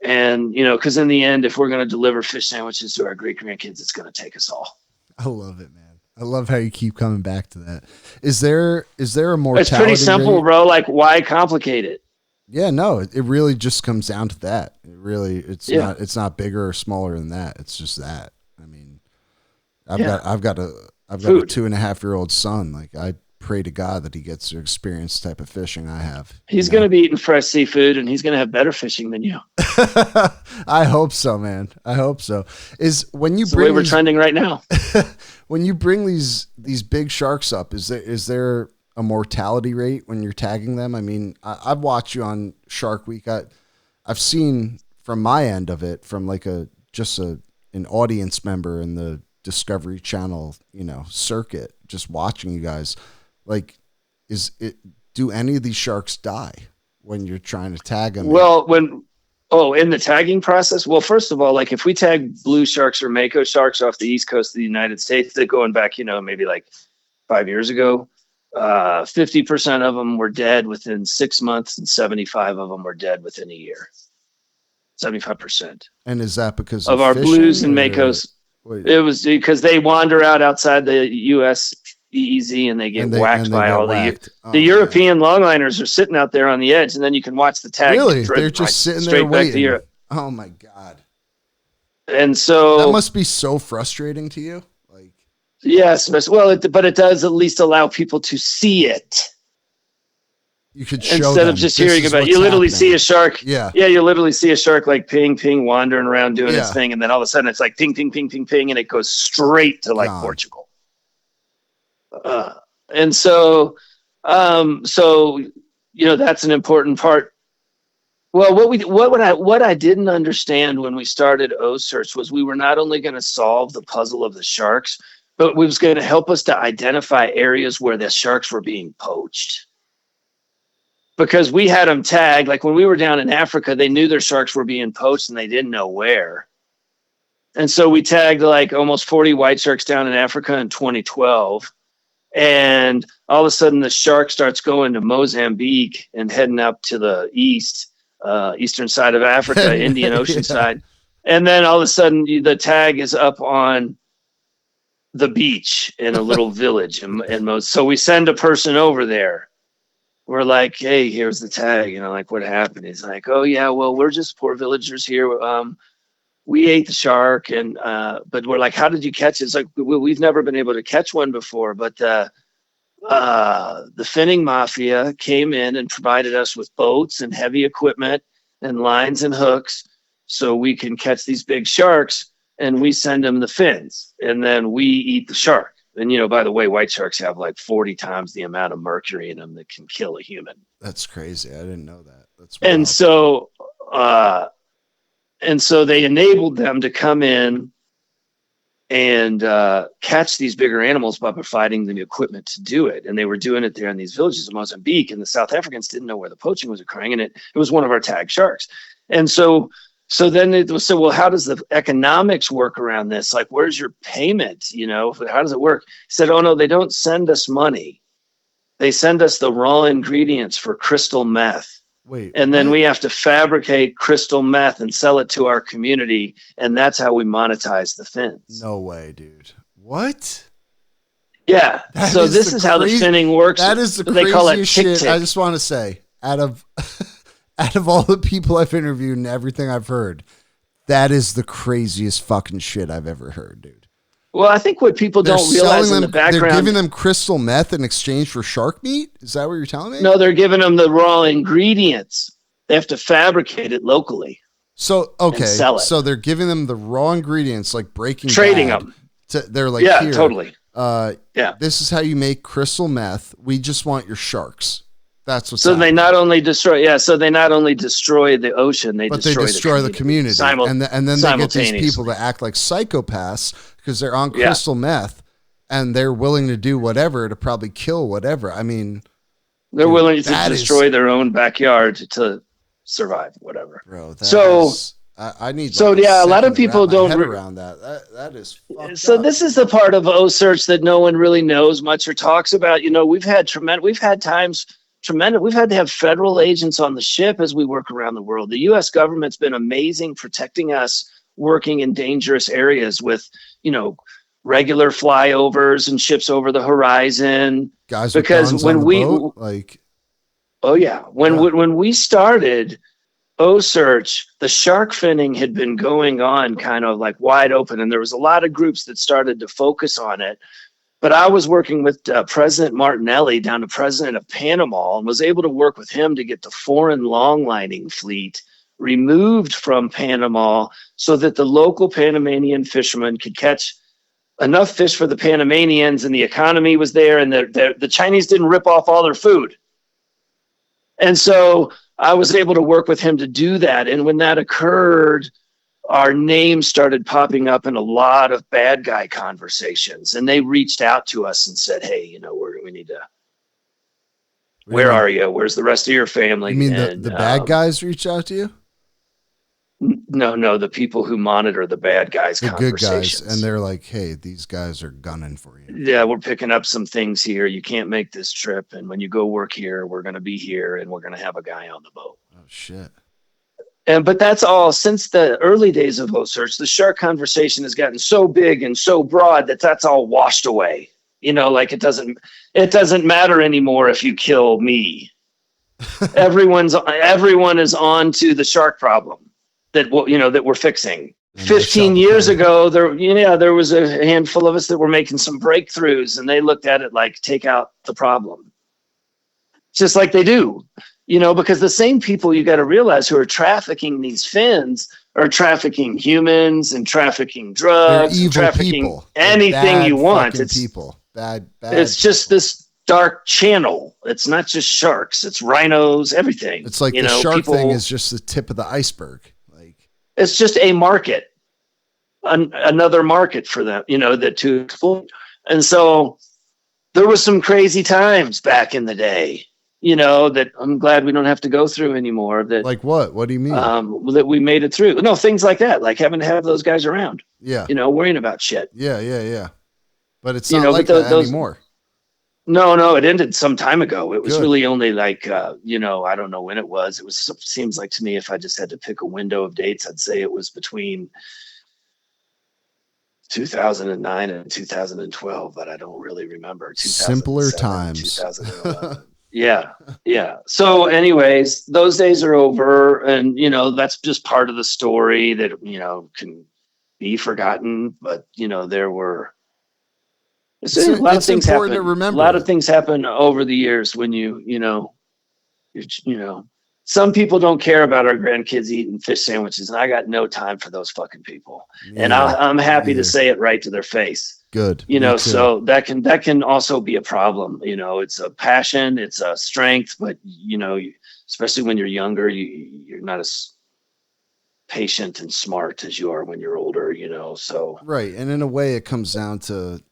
And, because in the end, if we're going to deliver fish sandwiches to our great grandkids, it's going to take us all. I love it, man. I love how you keep coming back to that. Is there a mortality? It's pretty simple, bro. Like, why complicate it? Yeah, no, it really just comes down to that. It's not bigger or smaller than that. It's just that. I mean, I've got a 2.5-year-old son. Like, I pray to God that he gets to experience the type of fishing I have. He's going to be eating fresh seafood, and he's going to have better fishing than you. I hope so, man. I hope so. Is when you it's the way we're trending right now. When you bring these big sharks up, is there a mortality rate when you're tagging them? I mean, I've watched you on Shark Week. I've seen from my end of it, from like an audience member in the Discovery Channel, circuit, just watching you guys. Like, do any of these sharks die when you're trying to tag them? Well, in the tagging process, well, first of all, like if we tag blue sharks or mako sharks off the East Coast of the United States, they're going back, maybe like 5 years ago, 50% of them were dead within 6 months, and 75 of them were dead within a year. 75%. And is that because of our blues and makos? It was because they wander outside the U.S. EEZ and they get whacked by all the European longliners are sitting out there on the edge, and then you can watch the tag. Really, they're just sitting there waiting. Oh my God! And so that must be so frustrating to you. Like, yes, well, but it does at least allow people to see it. You could show instead of just hearing about it. You literally see a shark. Yeah. You literally see a shark like ping, ping, wandering around doing its thing. And then all of a sudden it's like ping, ping, ping, ping, ping. And it goes straight to like Portugal. And so, that's an important part. Well, what I didn't understand when we started OCEARCH was we were not only going to solve the puzzle of the sharks, but it was going to help us to identify areas where the sharks were being poached. Because we had them tagged, like when we were down in Africa, they knew their sharks were being poached and they didn't know where. And so we tagged like almost 40 white sharks down in Africa in 2012. And all of a sudden the shark starts going to Mozambique and heading up to the eastern side of Africa, Indian Ocean side. And then all of a sudden the tag is up on the beach in a little village. So we send a person over there. We're like, hey, here's the tag. Like, what happened? He's like, oh, yeah, well, we're just poor villagers here. We ate the shark. But we're like, how did you catch it? It's like, we've never been able to catch one before. But the finning mafia came in and provided us with boats and heavy equipment and lines and hooks so we can catch these big sharks. And we send them the fins. And then we eat the shark. And, by the way, white sharks have like 40 times the amount of mercury in them that can kill a human. That's crazy. I didn't know that. That's wild. And so they enabled them to come in and catch these bigger animals by providing them the equipment to do it. And they were doing it there in these villages in Mozambique. And the South Africans didn't know where the poaching was occurring. And it was one of our tag sharks. And so then it was well, how does the economics work around this? Like, where's your payment? How does it work? He said, oh, no, they don't send us money. They send us the raw ingredients for crystal meth. Wait. And then we have to fabricate crystal meth and sell it to our community. And that's how we monetize the fins. No way, dude. What? Yeah. This is how the finning works. That is the craziest shit. I just want to say out of out of all the people I've interviewed and everything I've heard, that is the craziest fucking shit I've ever heard, dude. Well, I think what people don't realize in the background, they're giving them crystal meth in exchange for shark meat. Is that what you're telling me? No, they're giving them the raw ingredients. They have to fabricate it locally. So, okay. Sell it. So they're giving them the raw ingredients, like trading Bad, them. They're like, yeah, here, totally. This is how you make crystal meth. We just want your sharks. That's what's so happening. they not only destroy. So they not only destroy the ocean, they destroy the community. And then they get these people to act like psychopaths because they're on crystal meth and they're willing to do whatever to probably kill whatever. I mean, they're willing to destroy their own backyard to survive whatever. Bro, I need. So a lot of people don't around that. That is. So this is the part of OCEARCH that no one really knows much or talks about. You know, we've had to have federal agents on the ship as we work around the world. The U.S. government's been amazing protecting us, working in dangerous areas with, regular flyovers and ships over the horizon. Guys, because when when we started OCEARCH, the shark finning had been going on kind of like wide open, and there was a lot of groups that started to focus on it. But I was working with President Martinelli down to President of Panama and was able to work with him to get the foreign longlining fleet removed from Panama so that the local Panamanian fishermen could catch enough fish for the Panamanians, and the economy was there, and the Chinese didn't rip off all their food. And so I was able to work with him to do that. And when that occurred, our name started popping up in a lot of bad guy conversations, and they reached out to us and said, "Hey, we need to. Where are you? Where's the rest of your family?" You mean the bad guys reached out to you? No, the people who monitor the bad guys, the good guys, and they're like, "Hey, these guys are gunning for you." Yeah, we're picking up some things here. You can't make this trip, and when you go work here, we're going to be here, and we're going to have a guy on the boat. Oh shit. But that's all. Since the early days of OCEARCH, the shark conversation has gotten so big and so broad that that's all washed away. Like it doesn't matter anymore if you kill me. Everyone is on to the shark problem that we're fixing. 15 years ago, there was a handful of us that were making some breakthroughs, and they looked at it like, take out the problem, just like they do. Because the same people you got to realize who are trafficking these fins are trafficking humans and trafficking drugs, and trafficking people. Anything you want. It's people. Bad. It's just this dark channel. It's not just sharks. It's rhinos. Everything. It's like the shark thing is just the tip of the iceberg. Like it's just a market, another market for them. That to exploit. And so there was some crazy times back in the day. That I'm glad we don't have to go through anymore. That like what? What do you mean? That we made it through. No, things like that, like having to have those guys around. Yeah. Worrying about shit. Yeah. But it's not like that anymore. No, it ended some time ago. It was really only like, I don't know when it was. Seems like to me, if I just had to pick a window of dates, I'd say it was between 2009 and 2012, but I don't really remember. Simpler times. 2011. Yeah. So anyways, those days are over, and that's just part of the story that can be forgotten, but there were a lot of things happen. To remember. A lot of things happen over the years when some people don't care about our grandkids eating fish sandwiches, and I got no time for those fucking people. And I'm happy to say it right to their face. Good. So that can also be a problem. It's a passion, it's a strength, but especially when you're younger, you're not as patient and smart as you are when you're older. So right, and in a way, it comes down to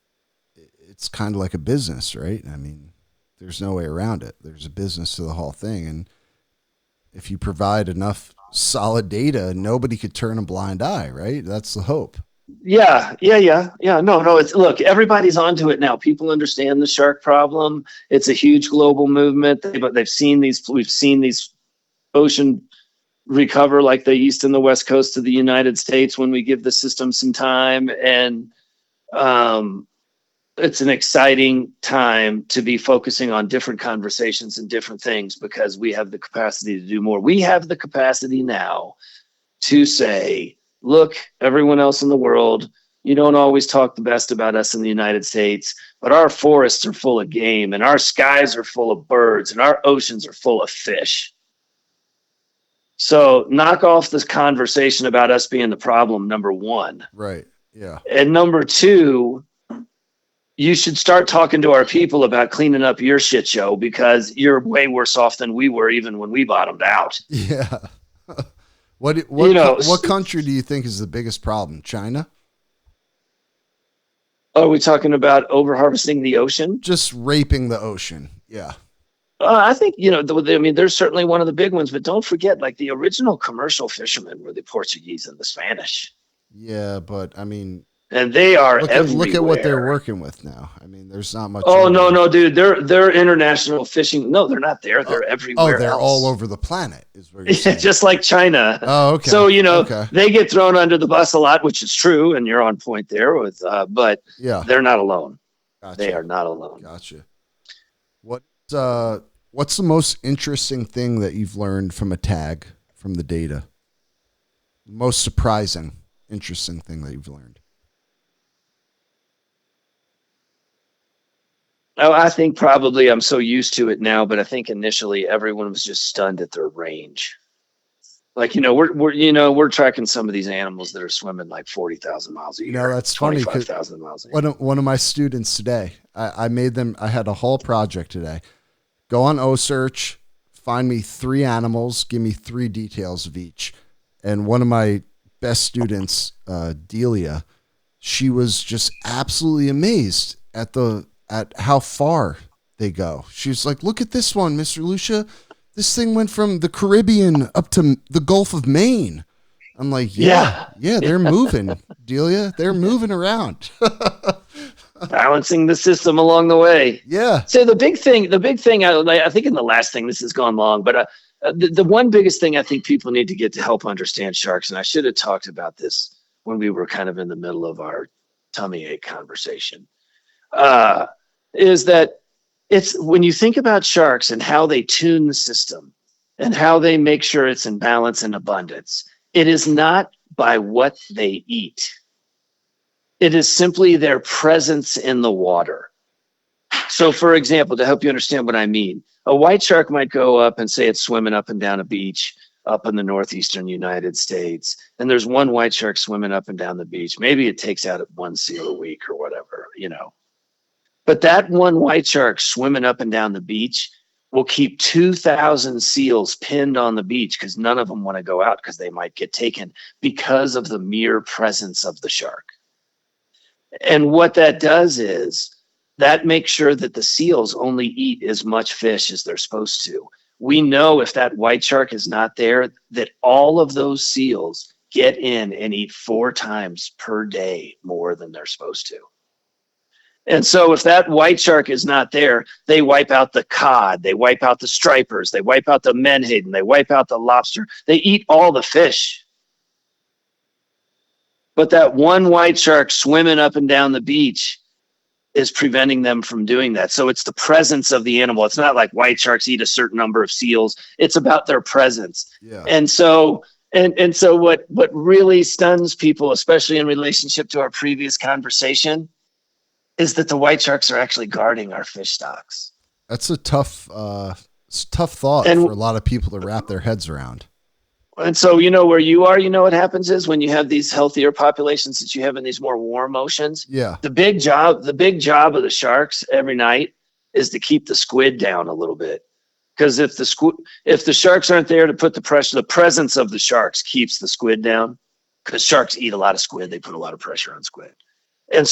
it's kind of like a business, right? I mean, there's no way around it. There's a business to the whole thing, and if you provide enough solid data, nobody could turn a blind eye, right? That's the hope. Yeah. No, look, everybody's onto it now. People understand the shark problem. It's a huge global movement. We've seen these ocean recover like the east and the west coast of the United States when we give the system some time. And it's an exciting time to be focusing on different conversations and different things because we have the capacity to do more. We have the capacity now to say, look, everyone else in the world, you don't always talk the best about us in the United States, but our forests are full of game and our skies are full of birds and our oceans are full of fish. So knock off this conversation about us being the problem, number one. Right. Yeah. And number two, you should start talking to our people about cleaning up your shit show because you're way worse off than we were even when we bottomed out. Yeah. What country do you think is the biggest problem? China? Are we talking about overharvesting the ocean? Just raping the ocean. Yeah. I think, there's certainly one of the big ones, but don't forget, like the original commercial fishermen were the Portuguese and the Spanish. Yeah, but I mean, and they are everywhere. Look at what they're working with now. I mean, there's not much. Oh, no, dude. They're international fishing. No, they're not there. They're everywhere. Oh, they're else. All over the planet is where you're saying. Just like China. Oh, okay. So, they get thrown under the bus a lot, which is true. And you're on point there with, but they're not alone. Gotcha. They are not alone. Gotcha. What's the most interesting thing that you've learned from a tag from the data? Most surprising, interesting thing that you've learned? Oh, I think probably I'm so used to it now, but I think initially everyone was just stunned at their range. Like, we're tracking some of these animals that are swimming like 40,000 miles a year. That's funny. 25,000 miles a year. One of my students today, I had a whole project today. Go on OCEARCH, find me 3 animals, give me 3 details of each. And one of my best students, Delia, she was just absolutely amazed at how far they go. She was like, look at this one, Mr. Lucia. This thing went from the Caribbean up to the Gulf of Maine. I'm like, yeah, they're moving, Delia. They're moving around. Balancing the system along the way. Yeah. So the big thing, I think in the last thing, this has gone long, but the one biggest thing I think people need to get to help understand sharks, and I should have talked about this when we were kind of in the middle of our tummy ache conversation, is that it's when you think about sharks and how they tune the system and how they make sure it's in balance and abundance, it is not by what they eat. It is simply their presence in the water. So, for example, to help you understand what I mean, a white shark might go up and say it's swimming up and down a beach up in the northeastern United States, and there's one white shark swimming up and down the beach. Maybe it takes out 1 seal a week or whatever, But that one white shark swimming up and down the beach will keep 2,000 seals pinned on the beach because none of them want to go out because they might get taken because of the mere presence of the shark. And what that does is that makes sure that the seals only eat as much fish as they're supposed to. We know if that white shark is not there, that all of those seals get in and eat 4 times per day more than they're supposed to. And so if that white shark is not there, they wipe out the cod, they wipe out the stripers, they wipe out the menhaden, they wipe out the lobster. They eat all the fish. But that one white shark swimming up and down the beach is preventing them from doing that. So it's the presence of the animal. It's not like white sharks eat a certain number of seals. It's about their presence. Yeah. And so what really stuns people, especially in relationship to our previous conversation, is that the white sharks are actually guarding our fish stocks. That's a tough thought for a lot of people to wrap their heads around. And so, where you are, what happens is when you have these healthier populations that you have in these more warm oceans. Yeah. The big job of the sharks every night is to keep the squid down a little bit. Because if the sharks aren't there to put the pressure, the presence of the sharks keeps the squid down. Because sharks eat a lot of squid, they put a lot of pressure on squid. And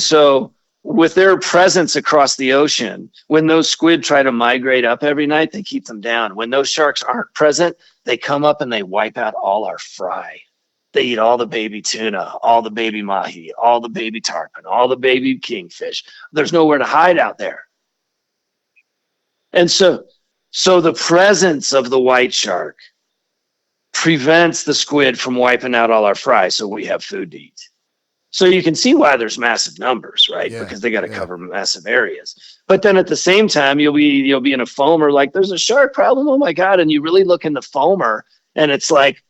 so with their presence across the ocean, when those squid try to migrate up every night, they keep them down. When those sharks aren't present, they come up and they wipe out all our fry. They eat all the baby tuna, all the baby mahi, all the baby tarpon, all the baby kingfish. There's nowhere to hide out there. And so the presence of the white shark prevents the squid from wiping out all our fry so we have food to eat. So you can see why there's massive numbers, right? Yeah, Because they got to cover massive areas. But then at the same time, you'll be in a foamer like there's a shark problem. Oh my God. And you really look in the foamer and it's like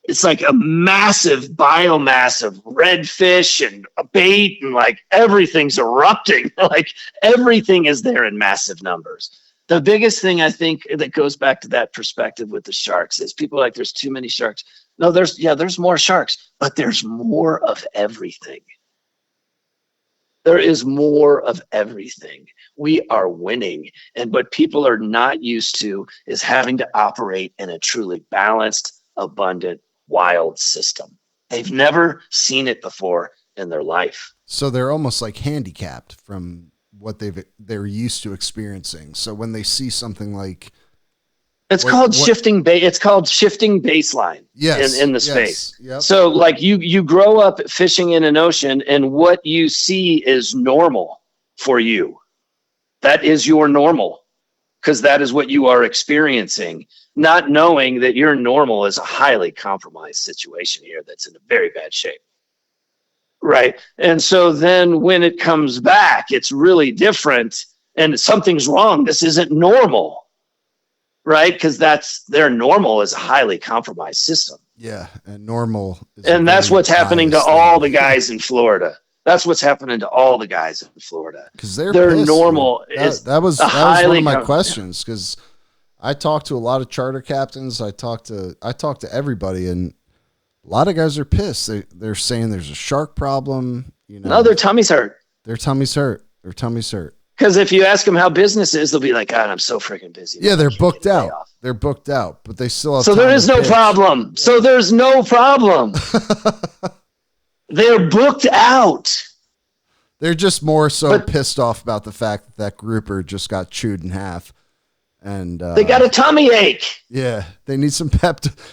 a massive biomass of redfish and a bait and like everything's erupting. Like everything is there in massive numbers. The biggest thing I think that goes back to that perspective with the sharks is people are like, there's too many sharks. No, there's more sharks, but there's more of everything. There is more of everything. We are winning. And what people are not used to is having to operate in a truly balanced, abundant, wild system. They've never seen it before in their life. So they're almost like handicapped from what they're used to experiencing. So when they see something like it's called shifting baseline in the space. Yep. So like you grow up fishing in an ocean and what you see is normal for you. That is your normal because that is what you are experiencing, not knowing that your normal is a highly compromised situation here that's in a very bad shape. Right. And so then when it comes back, it's really different and something's wrong. This isn't normal. Right. Because their normal is a highly compromised system. Yeah. And normal. And that's what's happening to all the guys in Florida. That's what's happening to all the guys in Florida. Because their normal is that was one of my questions. Because I talked to a lot of charter captains. I talked to everybody, and a lot of guys are pissed. They're saying there's a shark problem. No, their tummy's hurt. Their tummy's hurt. Because if you ask them how business is, they'll be like, God, I'm so freaking busy. Yeah, they're booked out. They're booked out, but they still have. So there is no problem. Yeah. So there's no problem. They're booked out. They're just more so pissed off about the fact that grouper just got chewed in half. And they got a tummy ache. Yeah, they need some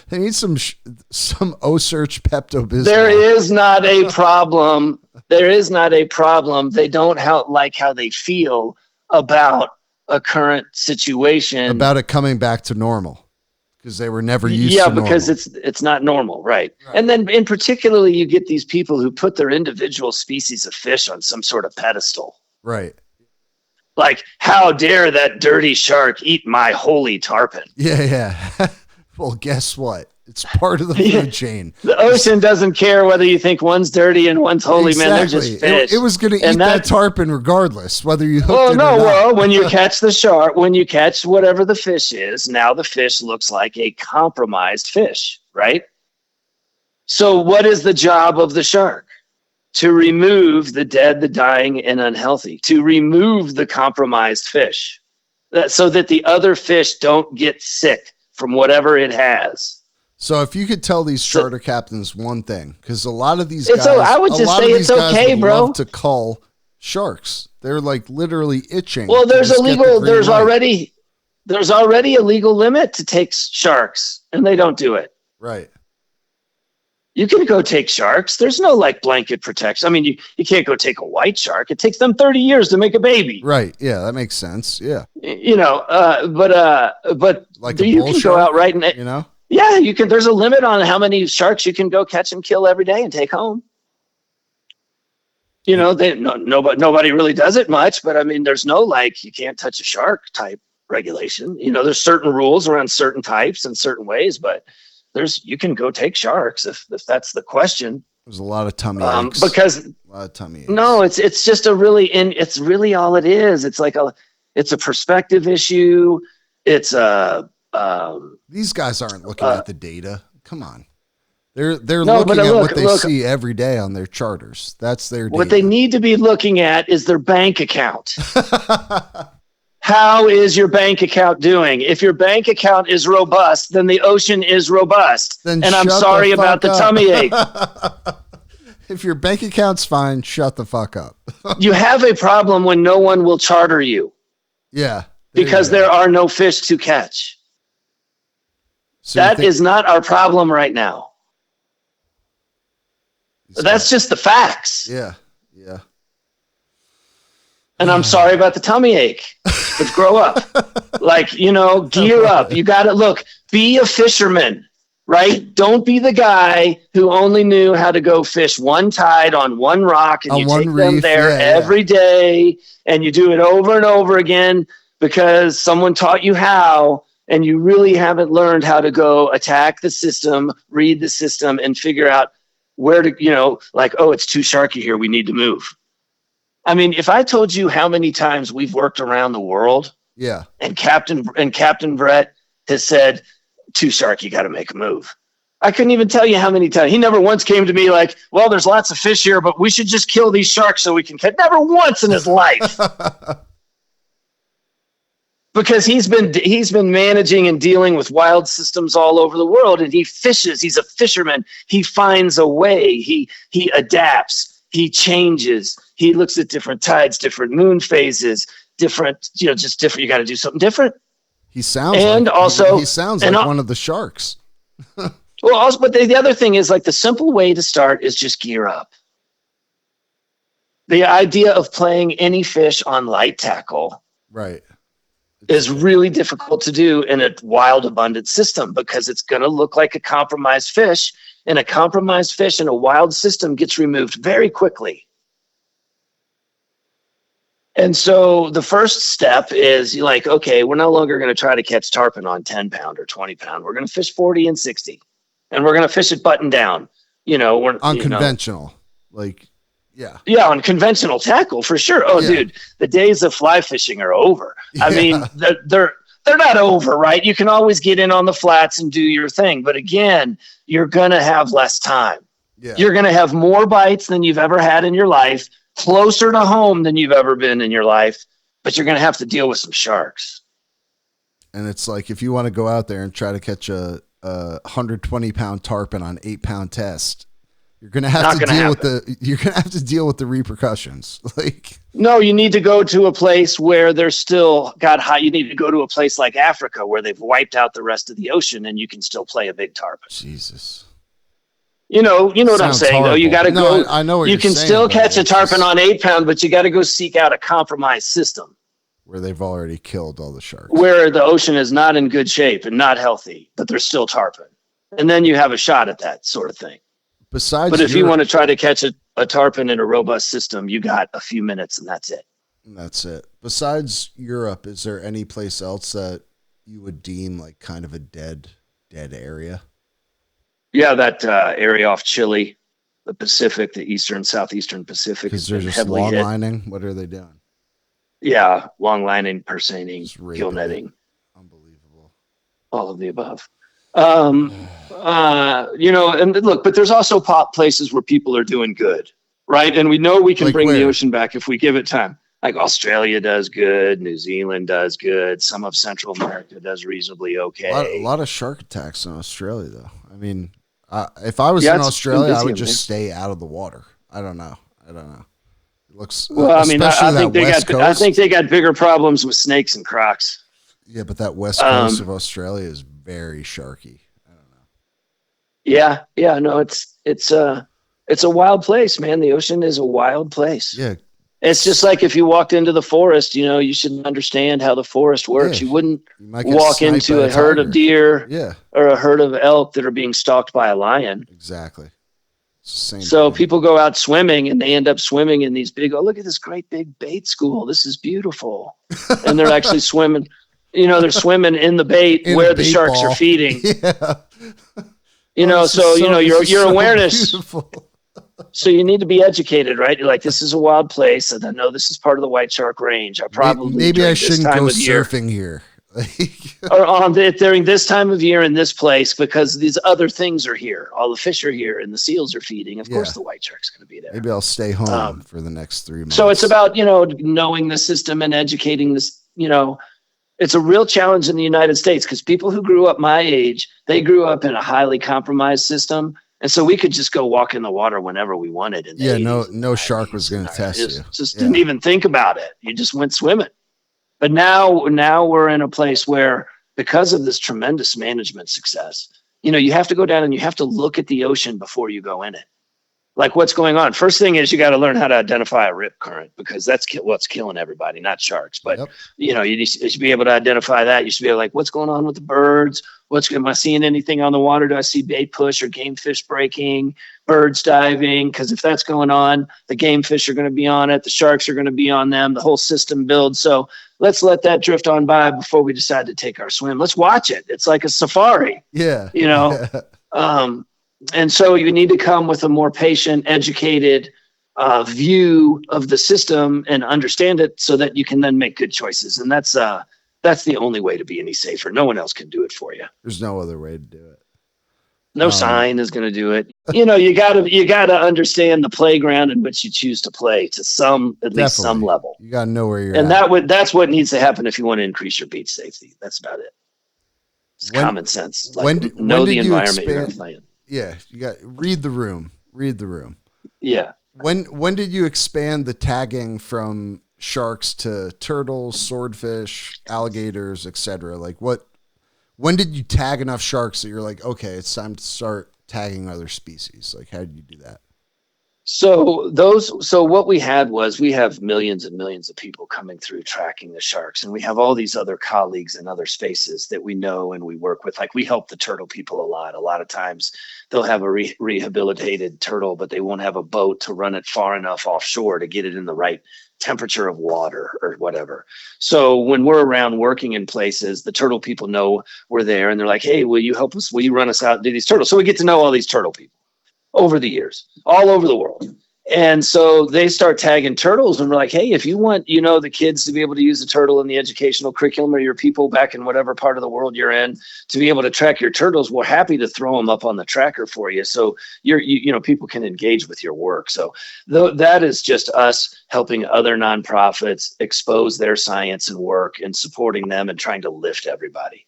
They need some OCEARCH Pepto-Bismol. There is not a problem. They don't like how they feel about a current situation. About it coming back to normal because they were never used to normal. Yeah, because it's not normal, right? And then in particularly, you get these people who put their individual species of fish on some sort of pedestal. Right. Like, how dare that dirty shark eat my holy tarpon? Yeah. Well, guess what? It's part of the food chain. The ocean doesn't care whether you think one's dirty and one's holy. Exactly. Man, they're just fish. It was going to eat that tarpon regardless, whether you hooked it or not. Well, when you catch the shark, when you catch whatever the fish is, now the fish looks like a compromised fish, right? So what is the job of the shark? To remove the dead, the dying, and unhealthy, to remove the compromised fish, so that the other fish don't get sick from whatever it has. So if you could tell these charter captains one thing, because a lot of these guys, I would just say it's okay, bro. Love to cull sharks. They're like literally itching. Well, there's already a legal limit to take sharks, and they don't do it. Right. You can go take sharks. There's no like blanket protection. I mean, you can't go take a white shark. It takes them 30 years to make a baby. Right. Yeah, that makes sense. Yeah. But like you can go out right and Yeah, you can. There's a limit on how many sharks you can go catch and kill every day and take home. Nobody really does it much, but I mean, there's no like you can't touch a shark type regulation. There's certain rules around certain types and certain ways, but you can go take sharks if that's the question. There's a lot of tummy aches. Because a lot of tummy aches. No, it's just it's really all it is. It's like it's a perspective issue. It's these guys aren't looking at the data. Come on. They're looking at what they see every day on their charters. That's their data. What they need to be looking at is their bank account. How is your bank account doing? If your bank account is robust, then the ocean is robust. And I'm sorry about the tummy ache. If your bank account's fine, shut the fuck up. You have a problem when no one will charter you. Yeah. Because there are no fish to catch. So that is not our problem right now. That's just the facts. Yeah. And I'm sorry about the tummy ache, but grow up. Gear up. You got to be a fisherman. right? Don't be the guy who only knew how to go fish one tide on one rock, and On you one take them reef, there every day, and you do it over and over again because someone taught you how, and you really haven't learned how to go attack the system, read the system, and figure out where to, like, oh, it's too sharky here, we need to move. I mean, if I told you how many times we've worked around the world, Yeah. and Captain Brett has said, too shark, you got to make a move. I couldn't even tell you how many times. He never once came to me like, well, there's lots of fish here, but we should just kill these sharks so we can catch. Never once in his life. Because he's been managing and dealing with wild systems all over the world, and he fishes. He's a fisherman. He finds a way. He adapts. He changes. He looks at different tides, different moon phases, different. Just different. You got to do something different. He sounds and like, also he sounds like one of the sharks. Well, also, but the other thing is, like, the simple way to start is just gear up. The idea of playing any fish on light tackle, right, is really difficult to do in a wild, abundant system because it's going to look like a compromised fish, and a compromised fish in a wild system gets removed very quickly. And so the first step is you're like, okay, we're no longer going to try to catch tarpon on 10 pound or 20 pound. We're going to fish 40 and 60, and we're going to fish it button down. We're unconventional, yeah, on conventional tackle for sure. Oh, yeah. Dude, the days of fly fishing are over. Yeah. I mean, they're not over, right? You can always get in on the flats and do your thing, but again, you're going to have less time. Yeah. You're going to have more bites than you've ever had in your life, closer to home than you've ever been in your life, but you're going to have to deal with some sharks. And it's like, if you want to go out there and try to catch a 120 pound tarpon on 8 pound test, you're going to have to deal with the repercussions. No, you need to go to a place where they're still got high. You need to go to a place like Africa where they've wiped out the rest of the ocean and you can still play a big tarpon. Jesus. You know what I'm saying, horrible. Though. You got to go. I know what you can saying, still catch a tarpon on 8 pound, but you got to go seek out a compromised system where they've already killed all the sharks, where the ocean is not in good shape and not healthy, but there's still tarpon. And then you have a shot at that sort of thing. But if you want to try to catch a tarpon in a robust system, you got a few minutes and that's it. That's it. Besides Europe, is there any place else that you would deem like kind of a dead area? Yeah, that area off Chile, the Pacific, the southeastern Pacific. Because they're just long lining. What are they doing? Yeah, long lining, perseining, gill netting. Unbelievable. All of the above. And look, but there's also places where people are doing good, right? And we know we can bring the ocean back if we give it time. Like Australia does good, New Zealand does good, some of Central America does reasonably okay. A lot of shark attacks in Australia, though. I mean, if I was in Australia, I would just stay out of the water. I don't know. It looks well. I mean, I think they got bigger problems with snakes and crocs. Yeah, but that west coast of Australia is very sharky. I don't know. Yeah, no, it's a wild place, man. The ocean is a wild place. Yeah. It's just like if you walked into the forest, you should understand how the forest works. Yeah. You wouldn't walk into a herd of deer or a herd of elk that are being stalked by a lion. Exactly. So people go out swimming and they end up swimming in these big, look at this great big bait school. This is beautiful. And they're actually swimming, they're swimming in the bait where the sharks are feeding. Yeah. Your awareness. Beautiful. So you need to be educated, right? You're like, this is a wild place, and I know this is part of the white shark range. Maybe I shouldn't go surfing here. or during this time of year in this place, because these other things are here. All the fish are here, and the seals are feeding. Of course, the white shark's going to be there. Maybe I'll stay home for the next 3 months. So it's about knowing the system and educating this. It's a real challenge in the United States because people who grew up my age, they grew up in a highly compromised system. And so we could just go walk in the water whenever we wanted. No shark was going to test you. Just didn't even think about it. You just went swimming. But now we're in a place where, because of this tremendous management success, you have to go down and you have to look at the ocean before you go in it. like what's going on. First thing is you got to learn how to identify a rip current, because that's what's killing everybody, not sharks. But you should be able to identify that. You should be able, like, what's going on with the birds? Am I seeing anything on the water? Do I see bait push or game fish breaking, birds diving? Because if that's going on, the game fish are going to be on it. The sharks are going to be on them. The whole system builds. So let's let that drift on by before we decide to take our swim. Let's watch it. It's like a safari. Yeah. And so you need to come with a more patient, educated view of the system and understand it so that you can then make good choices. And that's the only way to be any safer. No one else can do it for you. There's no other way to do it. No sign is going to do it. You gotta understand the playground in which you choose to play to at least some level. You gotta know where you're at. And that's what needs to happen if you want to increase your beach safety. That's about it. It's common sense. Know the environment you're going to play in. Yeah, you got read the room. Yeah. When did you expand the tagging from sharks to turtles, swordfish, alligators, etc.? Like when did you tag enough sharks that you're like, okay, it's time to start tagging other species? Like, how did you do that? So what we have millions and millions of people coming through tracking the sharks, and we have all these other colleagues in other spaces that we know and we work with. Like, we help the turtle people a lot. A lot of times they'll have a rehabilitated turtle, but they won't have a boat to run it far enough offshore to get it in the right temperature of water or whatever. So when we're around working in places, the turtle people know we're there, and they're like, hey, will you help us? Will you run us out and do these turtles? So we get to know all these turtle people over the years, all over the world. And so they start tagging turtles, and we're like, hey, if you want, the kids to be able to use the turtle in the educational curriculum, or your people back in whatever part of the world you're in to be able to track your turtles, we're happy to throw them up on the tracker for you. So people can engage with your work. So that is just us helping other nonprofits expose their science and work and supporting them and trying to lift everybody.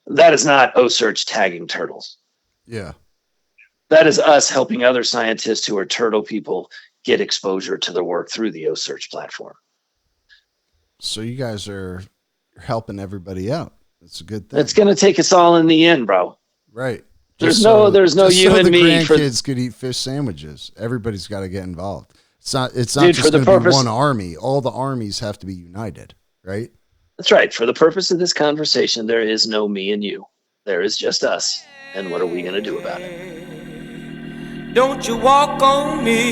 That is not OCEARCH tagging turtles. Yeah. That is us helping other scientists who are turtle people get exposure to their work through the OCEARCH platform. So you guys are helping everybody out. That's a good thing. It's going to take us all in the end, bro. Right. There's no you and me. Grandkids could eat fish sandwiches. Everybody's got to get involved. It's not just going to be one army. All the armies have to be united, right? That's right. For the purpose of this conversation, there is no me and you. There is just us. And what are we going to do about it? Don't you walk on me.